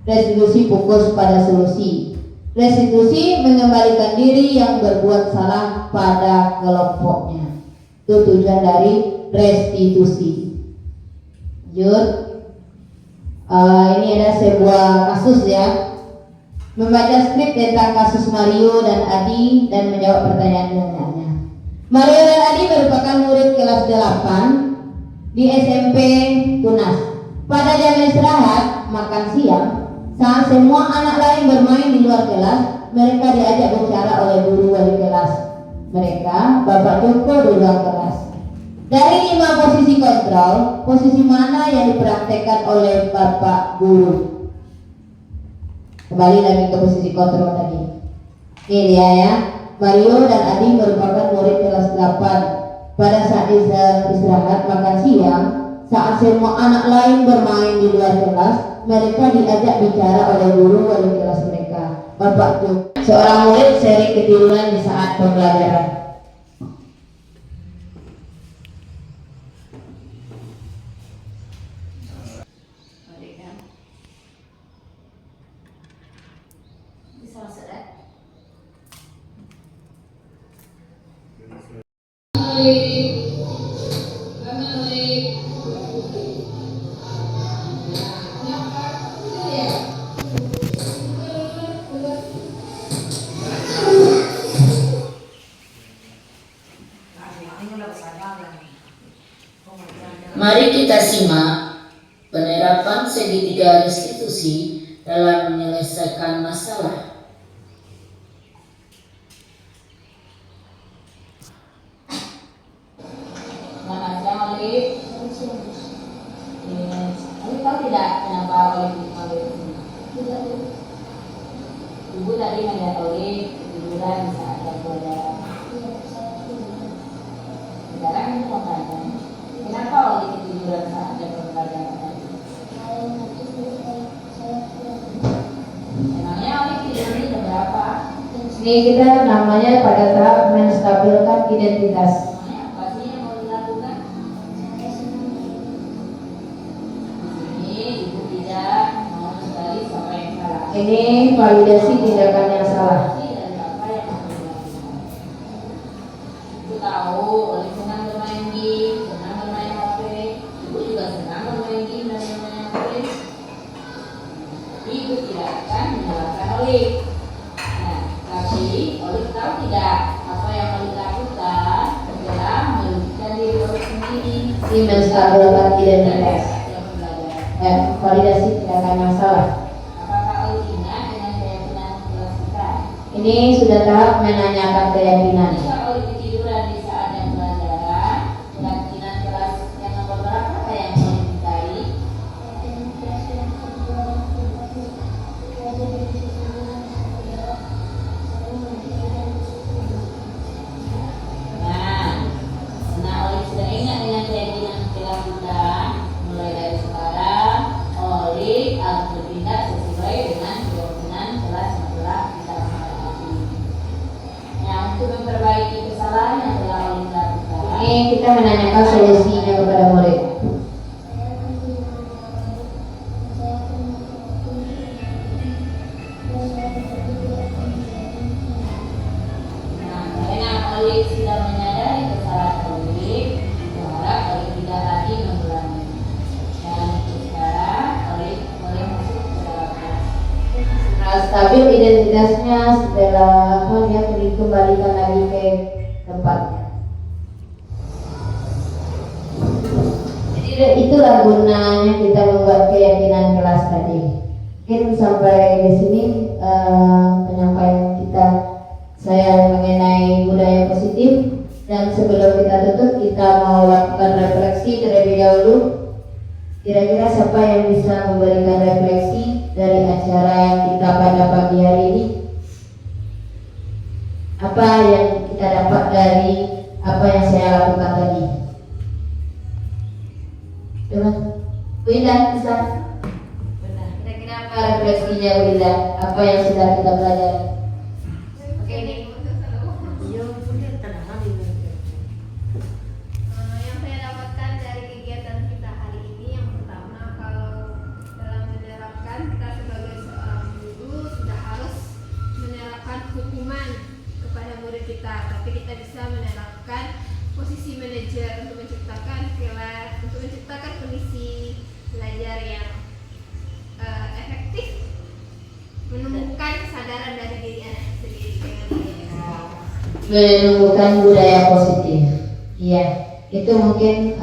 Restitusi fokus pada solusi. Restitusi mengembalikan diri yang berbuat salah pada kelompoknya. Itu tujuan dari restitusi. Lanjut. Ini ada sebuah kasus ya. Membaca skrip tentang kasus Mario dan Adi dan menjawab pertanyaan-pertanyaannya. Mario dan Adi merupakan murid kelas 8 di SMP Tunas. Pada jam istirahat makan siang, saat semua anak lain bermain di luar kelas, mereka diajak bicara oleh guru wali kelas. mereka, Bapak Joko di ruang kelas. Dari 5 posisi kontrol, posisi mana yang dipraktekkan oleh Bapak Guru? Kembali lagi ke posisi kontrol tadi. Ini dia ya. Mario dan Adi merupakan murid kelas 8. Pada saat istirahat makan siang, saat semua anak lain bermain di luar kelas, mereka diajak bicara oleh guru wali kelas mereka, Bapak Joko. Seorang murid sering ketiduran di saat pembelajaran. Mari kita simak penerapan segitiga restitusi dalam menyelesaikan masalah. Selamat siang, Olip. Olip tahu tidak kenapa Olip tidak? Ibu tadi melihat Olip ketiduran saat jam pelajaran. Sekarang ini mau tanya, kenapa Olip ketiduran saat jam pelajaran? Emangnya Olip tidurnya jam berapa? Ini kita namanya pada tahap menstabilkan identitas. Ini validasi tindakan yang salah. Ibu tahu, Olip senang bermain game, senang bermain HP. Ibu juga senang bermain game dan bermain HP. Ibu tidak akan menyalahkan Olip. Nah, tapi Olip tahu tidak apa yang Olip lakukan adalah merugikan diri Olip sendiri. Ini menstabilkan identitas. Validasi tindakan yang salah. Ini sudah tahap menanyakan keyakinan. Jika Olip ketiduran di saat jam pelajaran, keyakinan kelas yang nomor berapa yang Olip mencari? Nah, Olip sudah ingat dengan keyakinan dilakukan. Mulai dari sekarang, Olip harus bertindak sesuai dengan keyakinan kelas yang telah kita untuk memperbaiki kesalahan yang telah Olip lakukan. Ini kita menanyakan solusinya kepada murid. Nah, karena Olip sudah menyadari kesalahan Olip, berharap Olip tidak lagi mengulangi. Dan sekarang Olip boleh masuk ke dalam kelas. Stabil identitasnya setelah dia dikembalikan lagi ke tempatnya. Jadi itulah gunanya kita membuat keyakinan kelas tadi. Mungkin sampai di sini penyampaian kita saya mengenai budaya positif. Dan sebelum kita tutup, kita mau lakukan refleksi terlebih dahulu. Kira-kira siapa yang bisa memberikan refleksi dari acara yang kita pada pagi hari ini? Apa yang kita dapat dari apa yang saya lakukan tadi? Coba, Bu Indah bisa? Benar. Kira-kira apa refleksinya Bu Indah? Apa yang sudah kita pelajari? Oke, ini. Yang saya dapatkan dari kegiatan kita hari ini, yang pertama, kalau dalam menerapkan, kita sebagai seorang guru sudah harus menerapkan hukuman kepada murid kita, tapi kita bisa menerapkan posisi manajer untuk menciptakan kelas, untuk menciptakan kondisi belajar yang efektif, menemukan kesadaran dari diri anak sendiri. Menemukan budaya positif. Iya, itu mungkin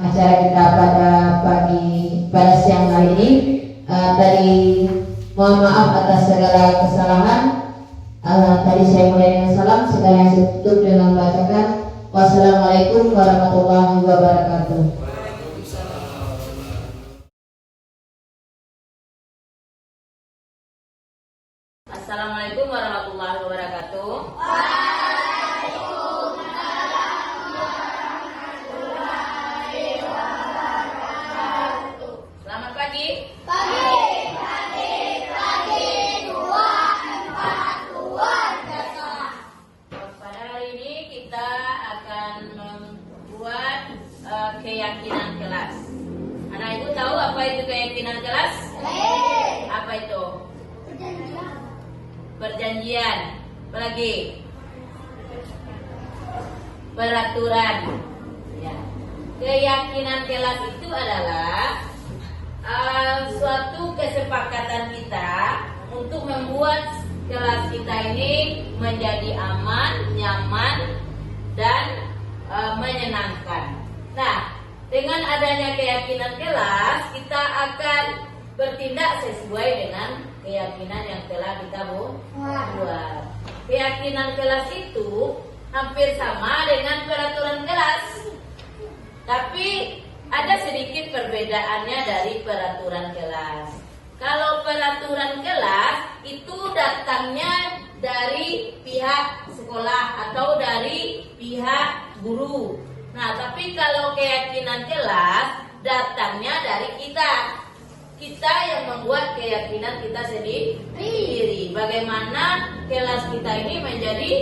acara kita pada siang hari ini. Tadi mohon maaf atas segala kesalahan. Tadi saya mulai dengan salam, sekarang saya tutup dengan membacakan wassalamualaikum warahmatullahi wabarakatuh. Assalamualaikum warahmatullahi wabarakatuh. Selamat pagi. Pada hari ini kita akan membuat keyakinan kelas. Anak ibu tahu apa itu keyakinan kelas? Apa itu? Perjanjian. Apa lagi? Peraturan. Ya. Keyakinan kelas itu adalah suatu kesepakatan kita untuk membuat kelas kita ini menjadi aman, nyaman, dan menyenangkan. Nah, dengan adanya keyakinan kelas, kita akan bertindak sesuai dengan keyakinan yang telah kita buat. Keyakinan kelas itu hampir sama dengan peraturan kelas, tapi ada sedikit perbedaannya dari peraturan kelas. Kalau peraturan kelas itu datangnya dari pihak sekolah atau dari pihak guru. Nah, tapi kalau keyakinan kelas datangnya dari kita. Kita yang membuat keyakinan kita sendiri. Bagaimana kelas kita ini menjadi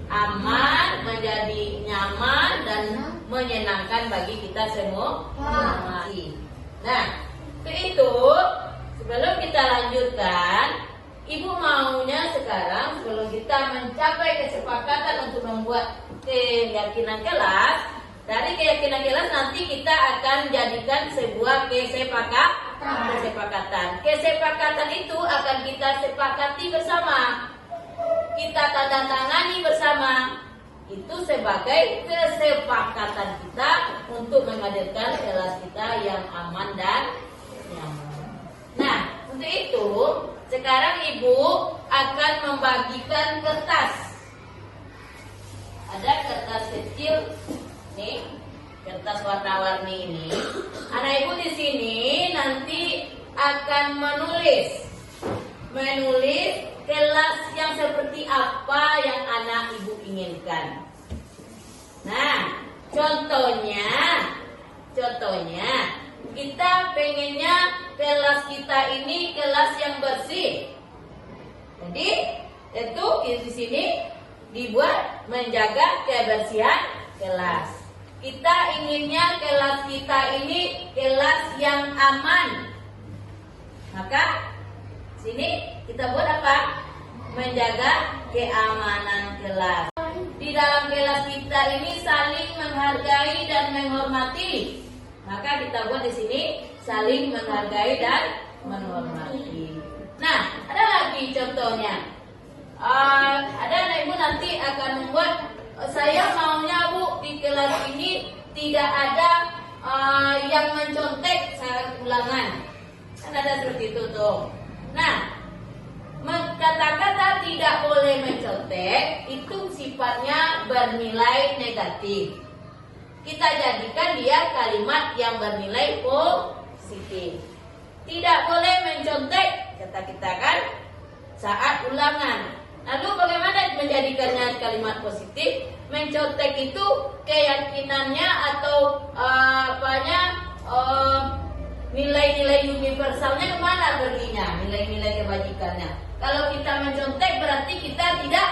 aman, menjadi nyaman dan menyenangkan bagi kita semua. Nah, itu sebelum kita lanjutkan, ibu maunya sekarang sebelum kita mencapai kesepakatan untuk membuat keyakinan kelas, dari keyakinan kelas nanti kita akan jadikan sebuah kesepakatan. Kesepakatan itu akan kita sepakati bersama. Kita tanda tangani bersama. Itu sebagai kesepakatan kita untuk menghadirkan kelas kita yang aman dan nyaman. Nah, untuk itu sekarang ibu akan membagikan kertas. Ada kertas kecil nih, kertas warna-warni ini. Anak ibu di sini nanti akan menulis kelas yang seperti apa yang anak ibu inginkan. Nah, contohnya kita pengennya kelas kita ini kelas yang bersih. Jadi itu di sini dibuat menjaga kebersihan kelas. Kita inginnya kelas kita ini kelas yang aman. Maka sini kita buat apa? Menjaga keamanan kelas. Di dalam kelas kita ini saling menghargai dan menghormati. Maka kita buat di sini saling menghargai dan menghormati. Nah, ada lagi contohnya. Ada anak ibu nanti akan membuat, saya maunya bu di kelas ini tidak ada yang mencontek saat ulangan. Kan ada seperti itu tuh. Nah, kata-kata tidak boleh mencontek itu sifatnya bernilai negatif. Kita jadikan dia kalimat yang bernilai positif. Tidak boleh mencontek, kata kita kan, saat ulangan. Lalu bagaimana menjadikannya kalimat positif? Mencontek itu keyakinannya atau nilai-nilai universalnya kemana perginya? Nilai-nilai kebajikannya. Kalau kita mencontek berarti kita tidak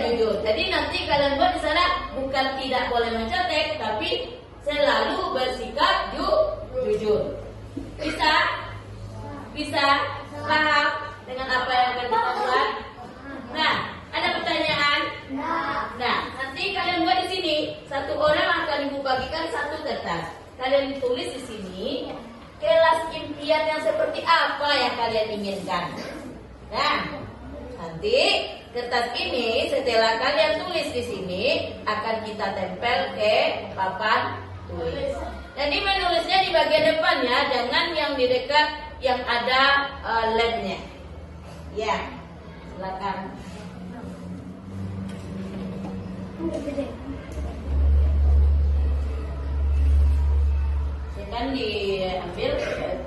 jujur. Jadi nanti kalian buat di sana bukan tidak boleh mencontek, tapi selalu bersikap jujur. Bisa paham dengan apa yang akan kita buat? Nah, ada pertanyaan? Nah, nanti kalian buat di sini. Satu orang akan ibu bagikan satu kertas. Kalian tulis di sini kelas impian yang seperti apa yang kalian inginkan. Nah, nanti kertas ini setelah kalian tulis di sini akan kita tempel ke papan tulis. Jadi menulisnya di bagian depannya, jangan yang di dekat yang ada lemnya. Ya, silakan. Silakan diambil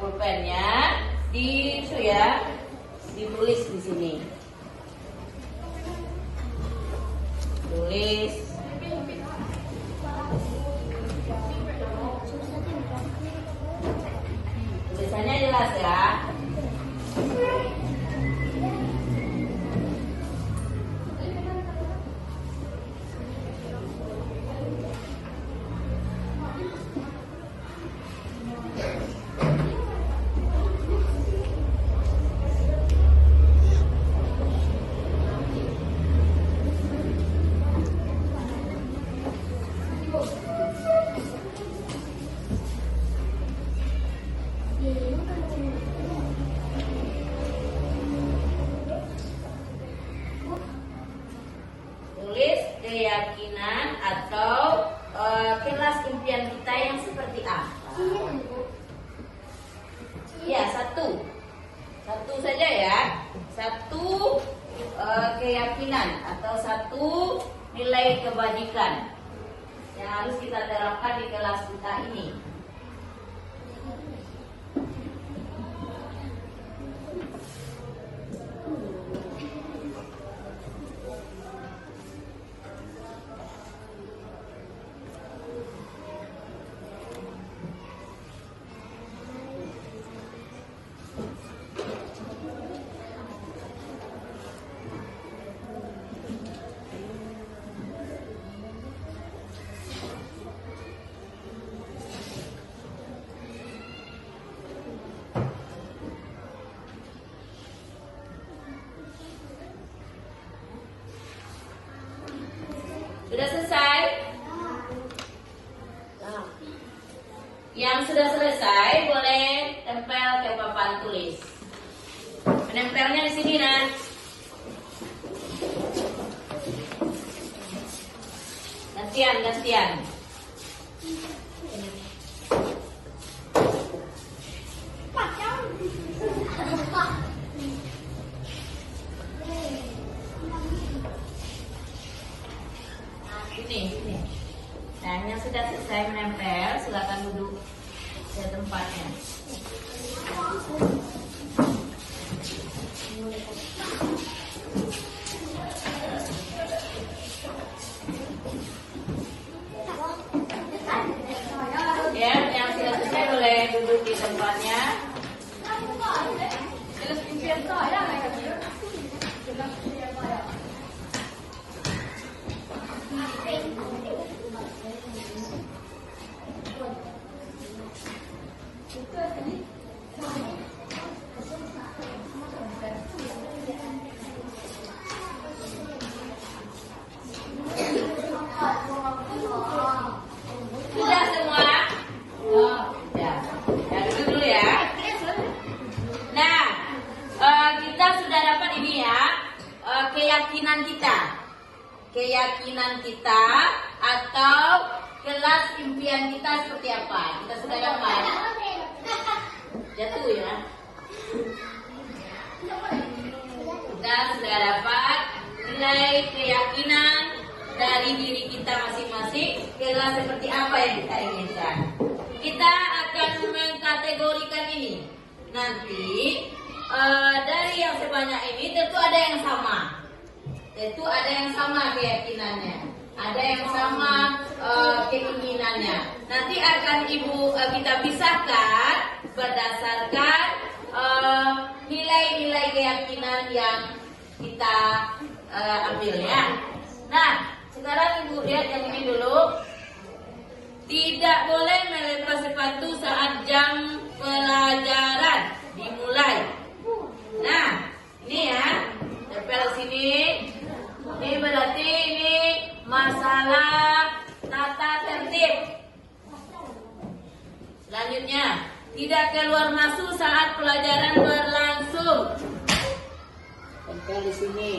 pulpennya, ditulis di sini. Tulis. Tulisannya jelas ya. Tulis keyakinan atau kelas impian kita yang seperti apa? Ya, satu saja ya. Satu keyakinan atau satu nilai kebajikan yang harus kita terapkan di kelas kita ini. Sudah selesai? Yang sudah selesai boleh tempel ke papan tulis. Menempelnya di sini, Nak. Gantian. Ini. Nah, yang sudah selesai menempel, silakan duduk ke tempatnya. Ya, yang sudah selesai boleh duduk di tempatnya. Sudah semua? Ya. Ya, duduk dulu ya. Nah, kita sudah dapat ini ya, keyakinan kita atau kelas impian kita seperti apa? Kita sudah dapat. Jatuh ya. Kita sudah dapat nilai keyakinan dari diri kita masing-masing, kelas seperti apa yang kita inginkan. Kita akan mengkategorikan ini. Nanti dari yang sebanyak ini tentu ada yang sama. Keyakinannya, ada yang sama keinginannya. Nanti akan kita pisahkan berdasarkan nilai-nilai keyakinan yang kita ambil ya. Nah, sekarang Ibu lihat yang ini dulu. Tidak boleh melepas sepatu saat jam pelajaran dimulai. Nah, ini ya, tempel sini. Ini berarti ini masalah tata tertib. Selanjutnya, tidak keluar masuk saat pelajaran berlangsung. Tempel di sini.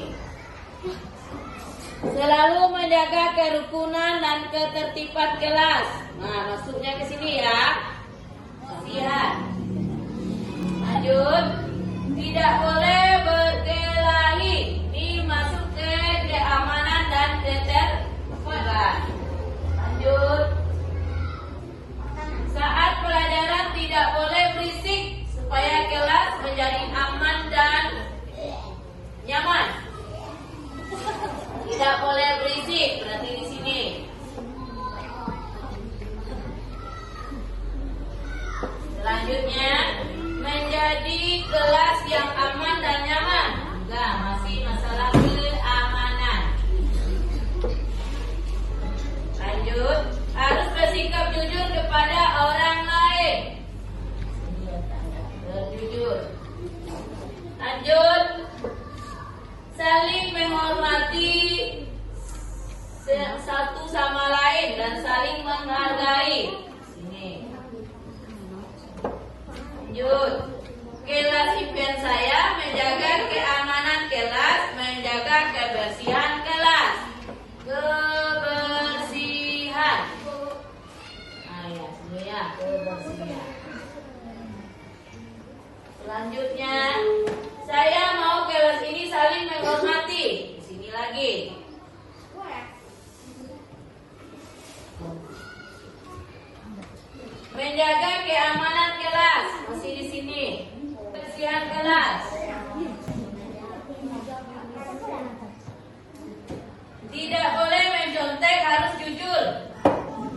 Selalu menjaga kerukunan dan ketertiban kelas. Nah, masuknya ke sini ya. Lihat. Lanjut. Tidak boleh bergerak Selanjutnya, menjadi kelas yang aman dan nyaman. Juga masih masalah keamanan. Lanjut, harus bersikap jujur kepada orang lain. Berjujur. Lanjut, saling menghormati satu sama lain dan saling menghargai. Sini. Lanjut, kelas impian saya menjaga keamanan kelas, menjaga kebersihan kelas. Kebersihan. Ya, semuanya kebersihan. Selanjutnya, saya mau kelas ini saling menghormati. Di sini lagi. Menjaga keamanan kelas, masih di sini. Kebersihan kelas. Tidak boleh mencontek, harus jujur.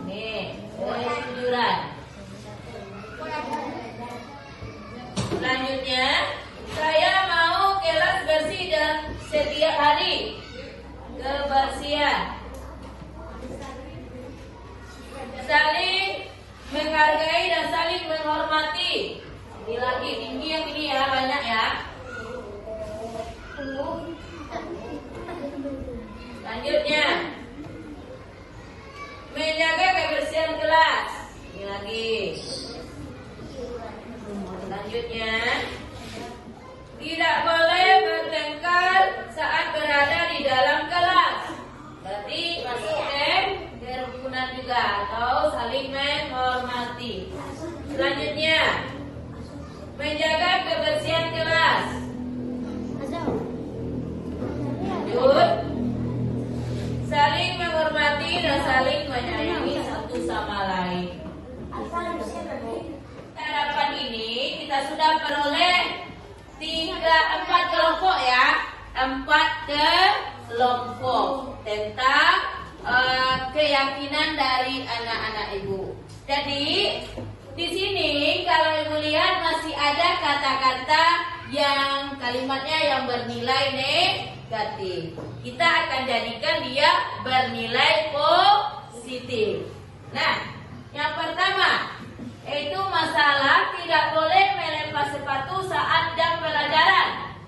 Nih, kejujuran. Selanjutnya, saya mau kelas bersih dan setiap hari. Kebersihan. Saling menghargai dan saling menghormati. Ini lagi, ini yang ini ya, banyak ya. Selanjutnya, menjaga kebersihan kelas. Ini lagi. Selanjutnya, tidak boleh bertengkar saat berada di dalam kelas. Berarti masuk kerukunan juga atau saling menghormati. Selanjutnya, menjaga kebersihan kelas. Lanjut, saling menghormati dan saling menyayangi satu sama lain. Harapan ini kita sudah peroleh 4 kelompok ya, 4 kelompok tentang keyakinan dari anak-anak ibu. Jadi di sini kalau ibu lihat masih ada kata-kata yang kalimatnya yang bernilai negatif. Kita akan jadikan dia bernilai positif. Nah, yang pertama yaitu masalah tidak boleh melepas sepatu saat jam pelajaran.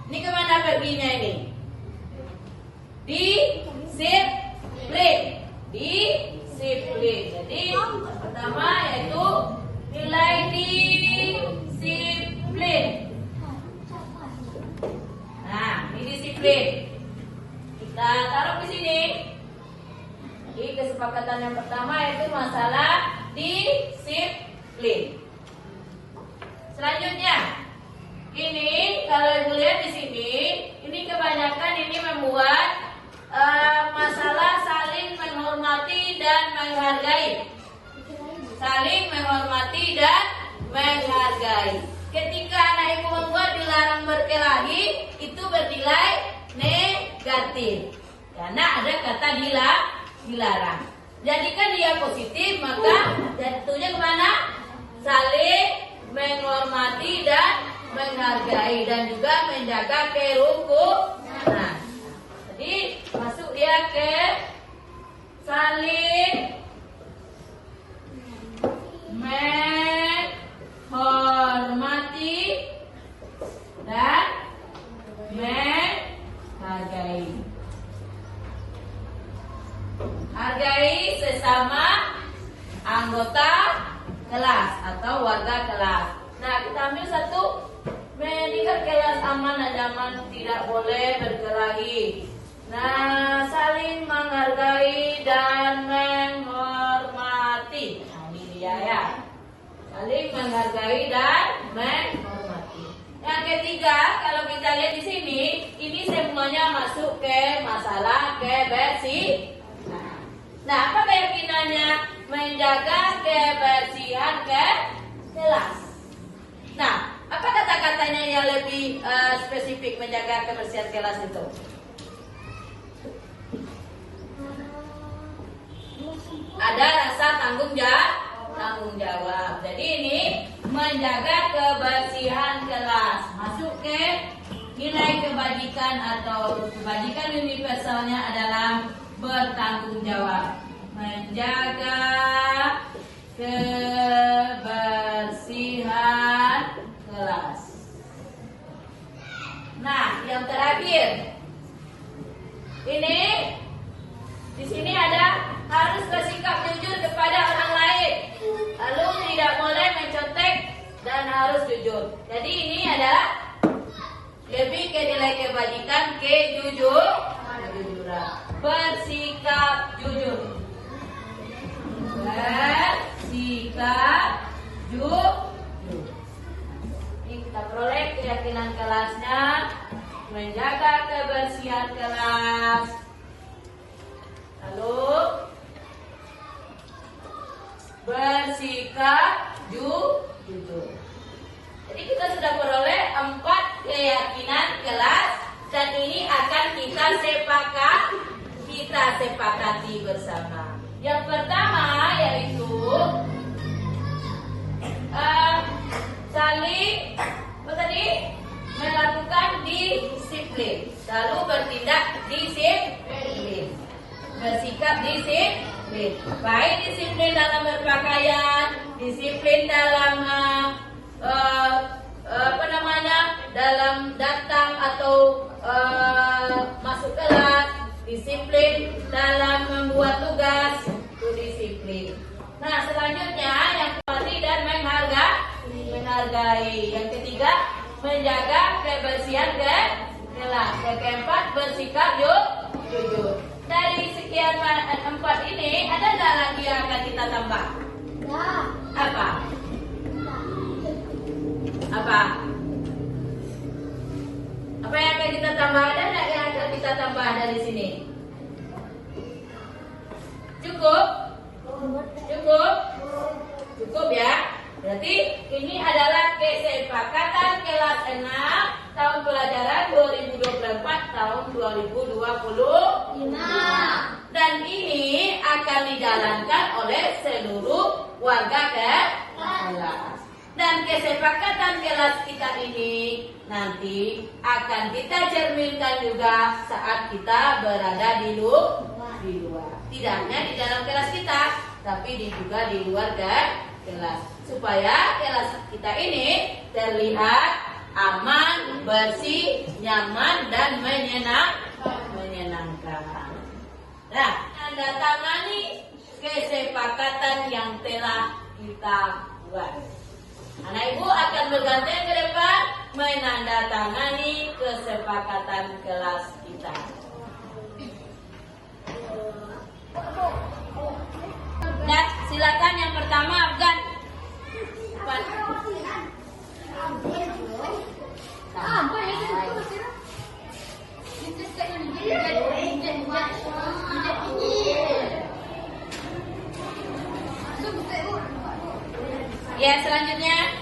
Ini kemana perginya ini? Disiplin. Disiplin. Jadi yang pertama yaitu nilai disiplin. Nah, ini disiplin. Kita taruh di sini. Jadi kesepakatan yang pertama yaitu masalah disiplin. Selanjutnya, ini kalau ibu lihat di sini, ini kebanyakan ini membuat masalah saling menghormati dan menghargai. Saling menghormati dan menghargai. Ketika anak ibu membuat dilarang berkelahi, itu bernilai negatif. Karena ada kata dilarang. Jadikan dia positif, maka jatuhnya kemana? Saling menghormati dan menghargai dan juga menjaga kerukunan. Jadi masuk dia ke saling menghormati dan menghargai. Hargai sesama anggota kelas atau warga kelas. Nah, kita ambil satu. Menjadikan kelas aman dan nyaman, tidak boleh berkelahi. Nah, saling menghargai dan menghormati. Nah, ini dia ya. Saling menghargai dan menghormati. Yang ketiga, kalau kita lihat di sini, ini semuanya masuk ke masalah kebersihan. Nah, apa keyakinannya? Menjaga kebersihan kelas. Nah, apa kata-katanya yang lebih spesifik menjaga kebersihan kelas itu? Ada rasa tanggung jawab. Jadi ini menjaga kebersihan kelas. Masuk ke nilai kebajikan atau kebajikan universalnya adalah bertanggung jawab. Menjaga kebersihan kelas. Nah, yang terakhir ini di sini ada harus bersikap jujur kepada orang lain, lalu tidak boleh mencontek dan harus jujur. Jadi ini adalah lebih ke nilai kebajikan, kejujuran. Bersikap jujur. Bersikap jujur. Ini kita peroleh keyakinan kelasnya, menjaga kebersihan kelas. Lalu bersikap jujur. Jadi kita sudah peroleh 4 keyakinan kelas dan ini akan kita sepakati bersama. Yang pertama yaitu saling melakukan disiplin, lalu bertindak disiplin, bersikap disiplin, baik disiplin dalam berpakaian, disiplin dalam dalam datang atau masuk kelas, disiplin dalam membuat tugas, itu disiplin. Nah, selanjutnya yang kembali dan menghargai. Yang ketiga, menjaga kebersihan kelas. Yang keempat, bersikap jujur. Dari sekian 4 ini, ada nggak lagi yang akan kita tambah? Apa? Apa yang akan kita tambah? Ada nggak yang akan kita tambah dari sini? Cukup ya. Berarti ini adalah kesepakatan kelas 6 tahun pelajaran 2024 tahun 2025. Dan ini akan dijalankan oleh seluruh warga kelas. Dan kesepakatan kelas kita ini nanti akan kita cerminkan juga saat kita berada di luar. Tidak hanya di dalam kelas kita, tapi juga di luar kelas. Supaya kelas kita ini terlihat aman, bersih, nyaman, dan menyenangkan. Nah, tanda tangani kesepakatan yang telah kita buat. Anak ibu akan bergantian ke depan menandatangani kesepakatan kelas kita. Nah, silakan yang pertama Afgan. Ya, selanjutnya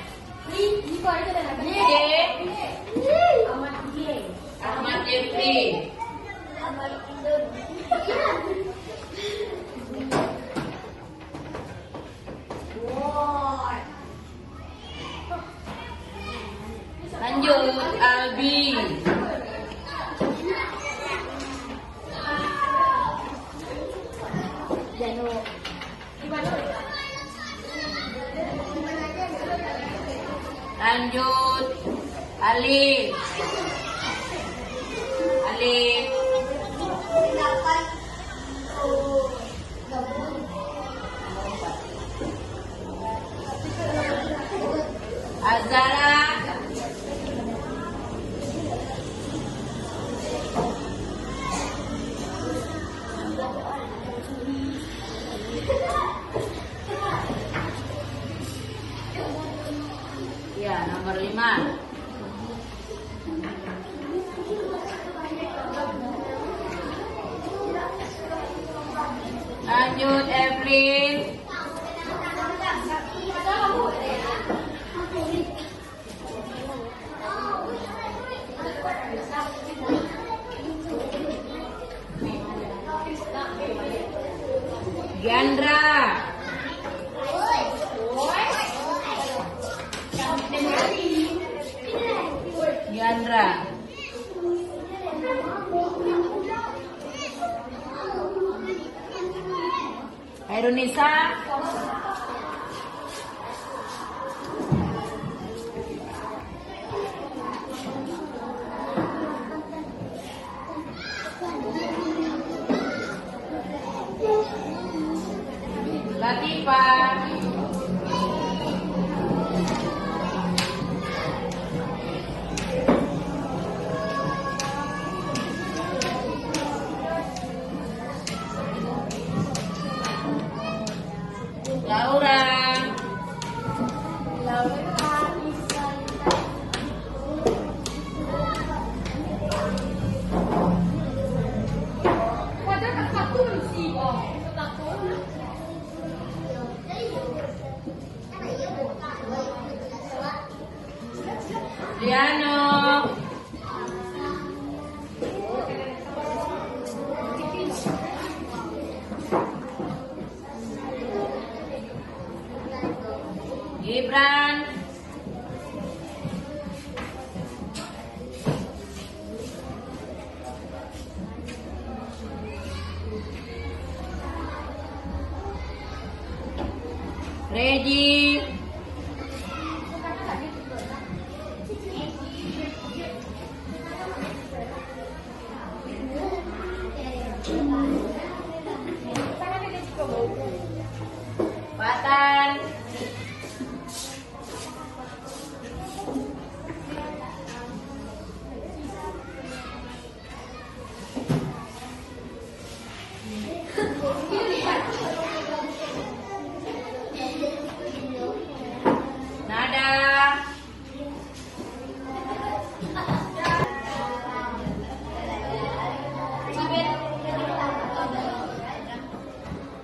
Ahmad Jeffrey. Lanjut Albi. Lanjut Alif. Azara. Ya, nomor 5. Lanjut Evelyn. Giandra. Yandra. Hairunisa. Latifah. Laura. Liano. Gibran. Regi. Patan. Nada.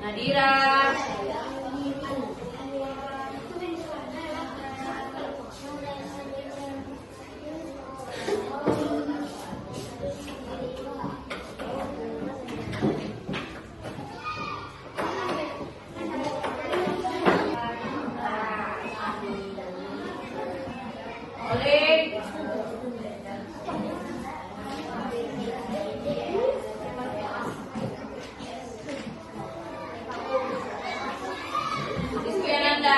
Nadira. Oleh. Rizkyananda.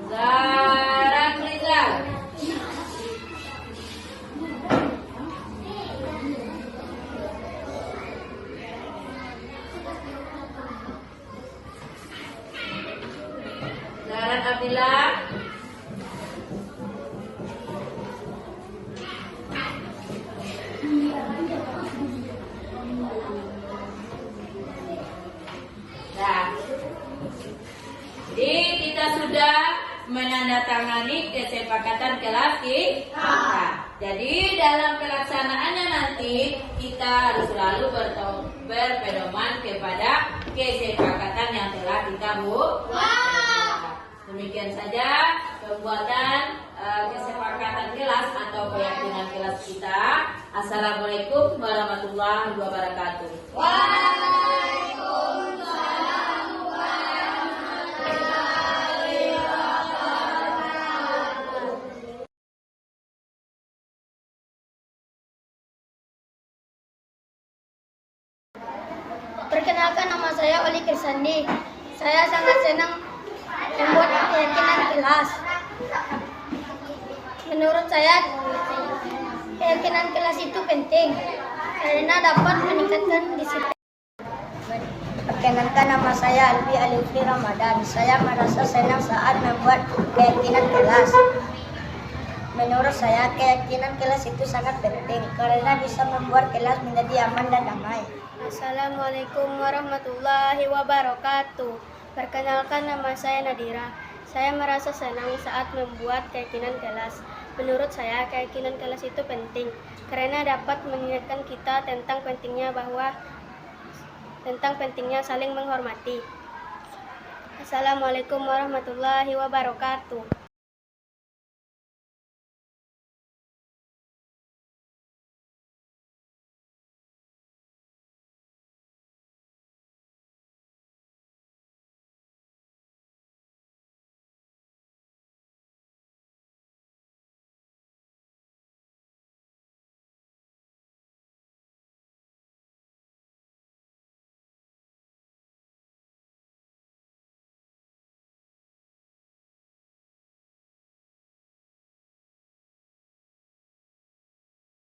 Zara Rizal. Zara Abdillah. Nah, jadi kita sudah menandatangani kesepakatan kelas kita. Jadi dalam pelaksanaannya nanti kita harus selalu berpedoman kepada kesepakatan yang telah kita buat. Demikian saja pembuatan kesepakatan kelas atau keyakinan kelas kita. Assalamualaikum warahmatullahi wabarakatuh. Perkenalkan, nama saya Oli Kirsandi. Saya sangat senang membuat keyakinan kelas. Menurut saya, keyakinan kelas itu penting karena dapat meningkatkan disiplin. Perkenalkan, nama saya Albi Alifi Ramadan. Saya merasa senang saat membuat keyakinan kelas. Menurut saya, keyakinan kelas itu sangat penting karena bisa membuat kelas menjadi aman dan damai. Assalamualaikum warahmatullahi wabarakatuh. Perkenalkan, nama saya Nadira. Saya merasa senang saat membuat keyakinan kelas. Menurut saya, keyakinan kelas itu penting karena dapat mengingatkan kita tentang pentingnya saling menghormati. Assalamualaikum warahmatullahi wabarakatuh.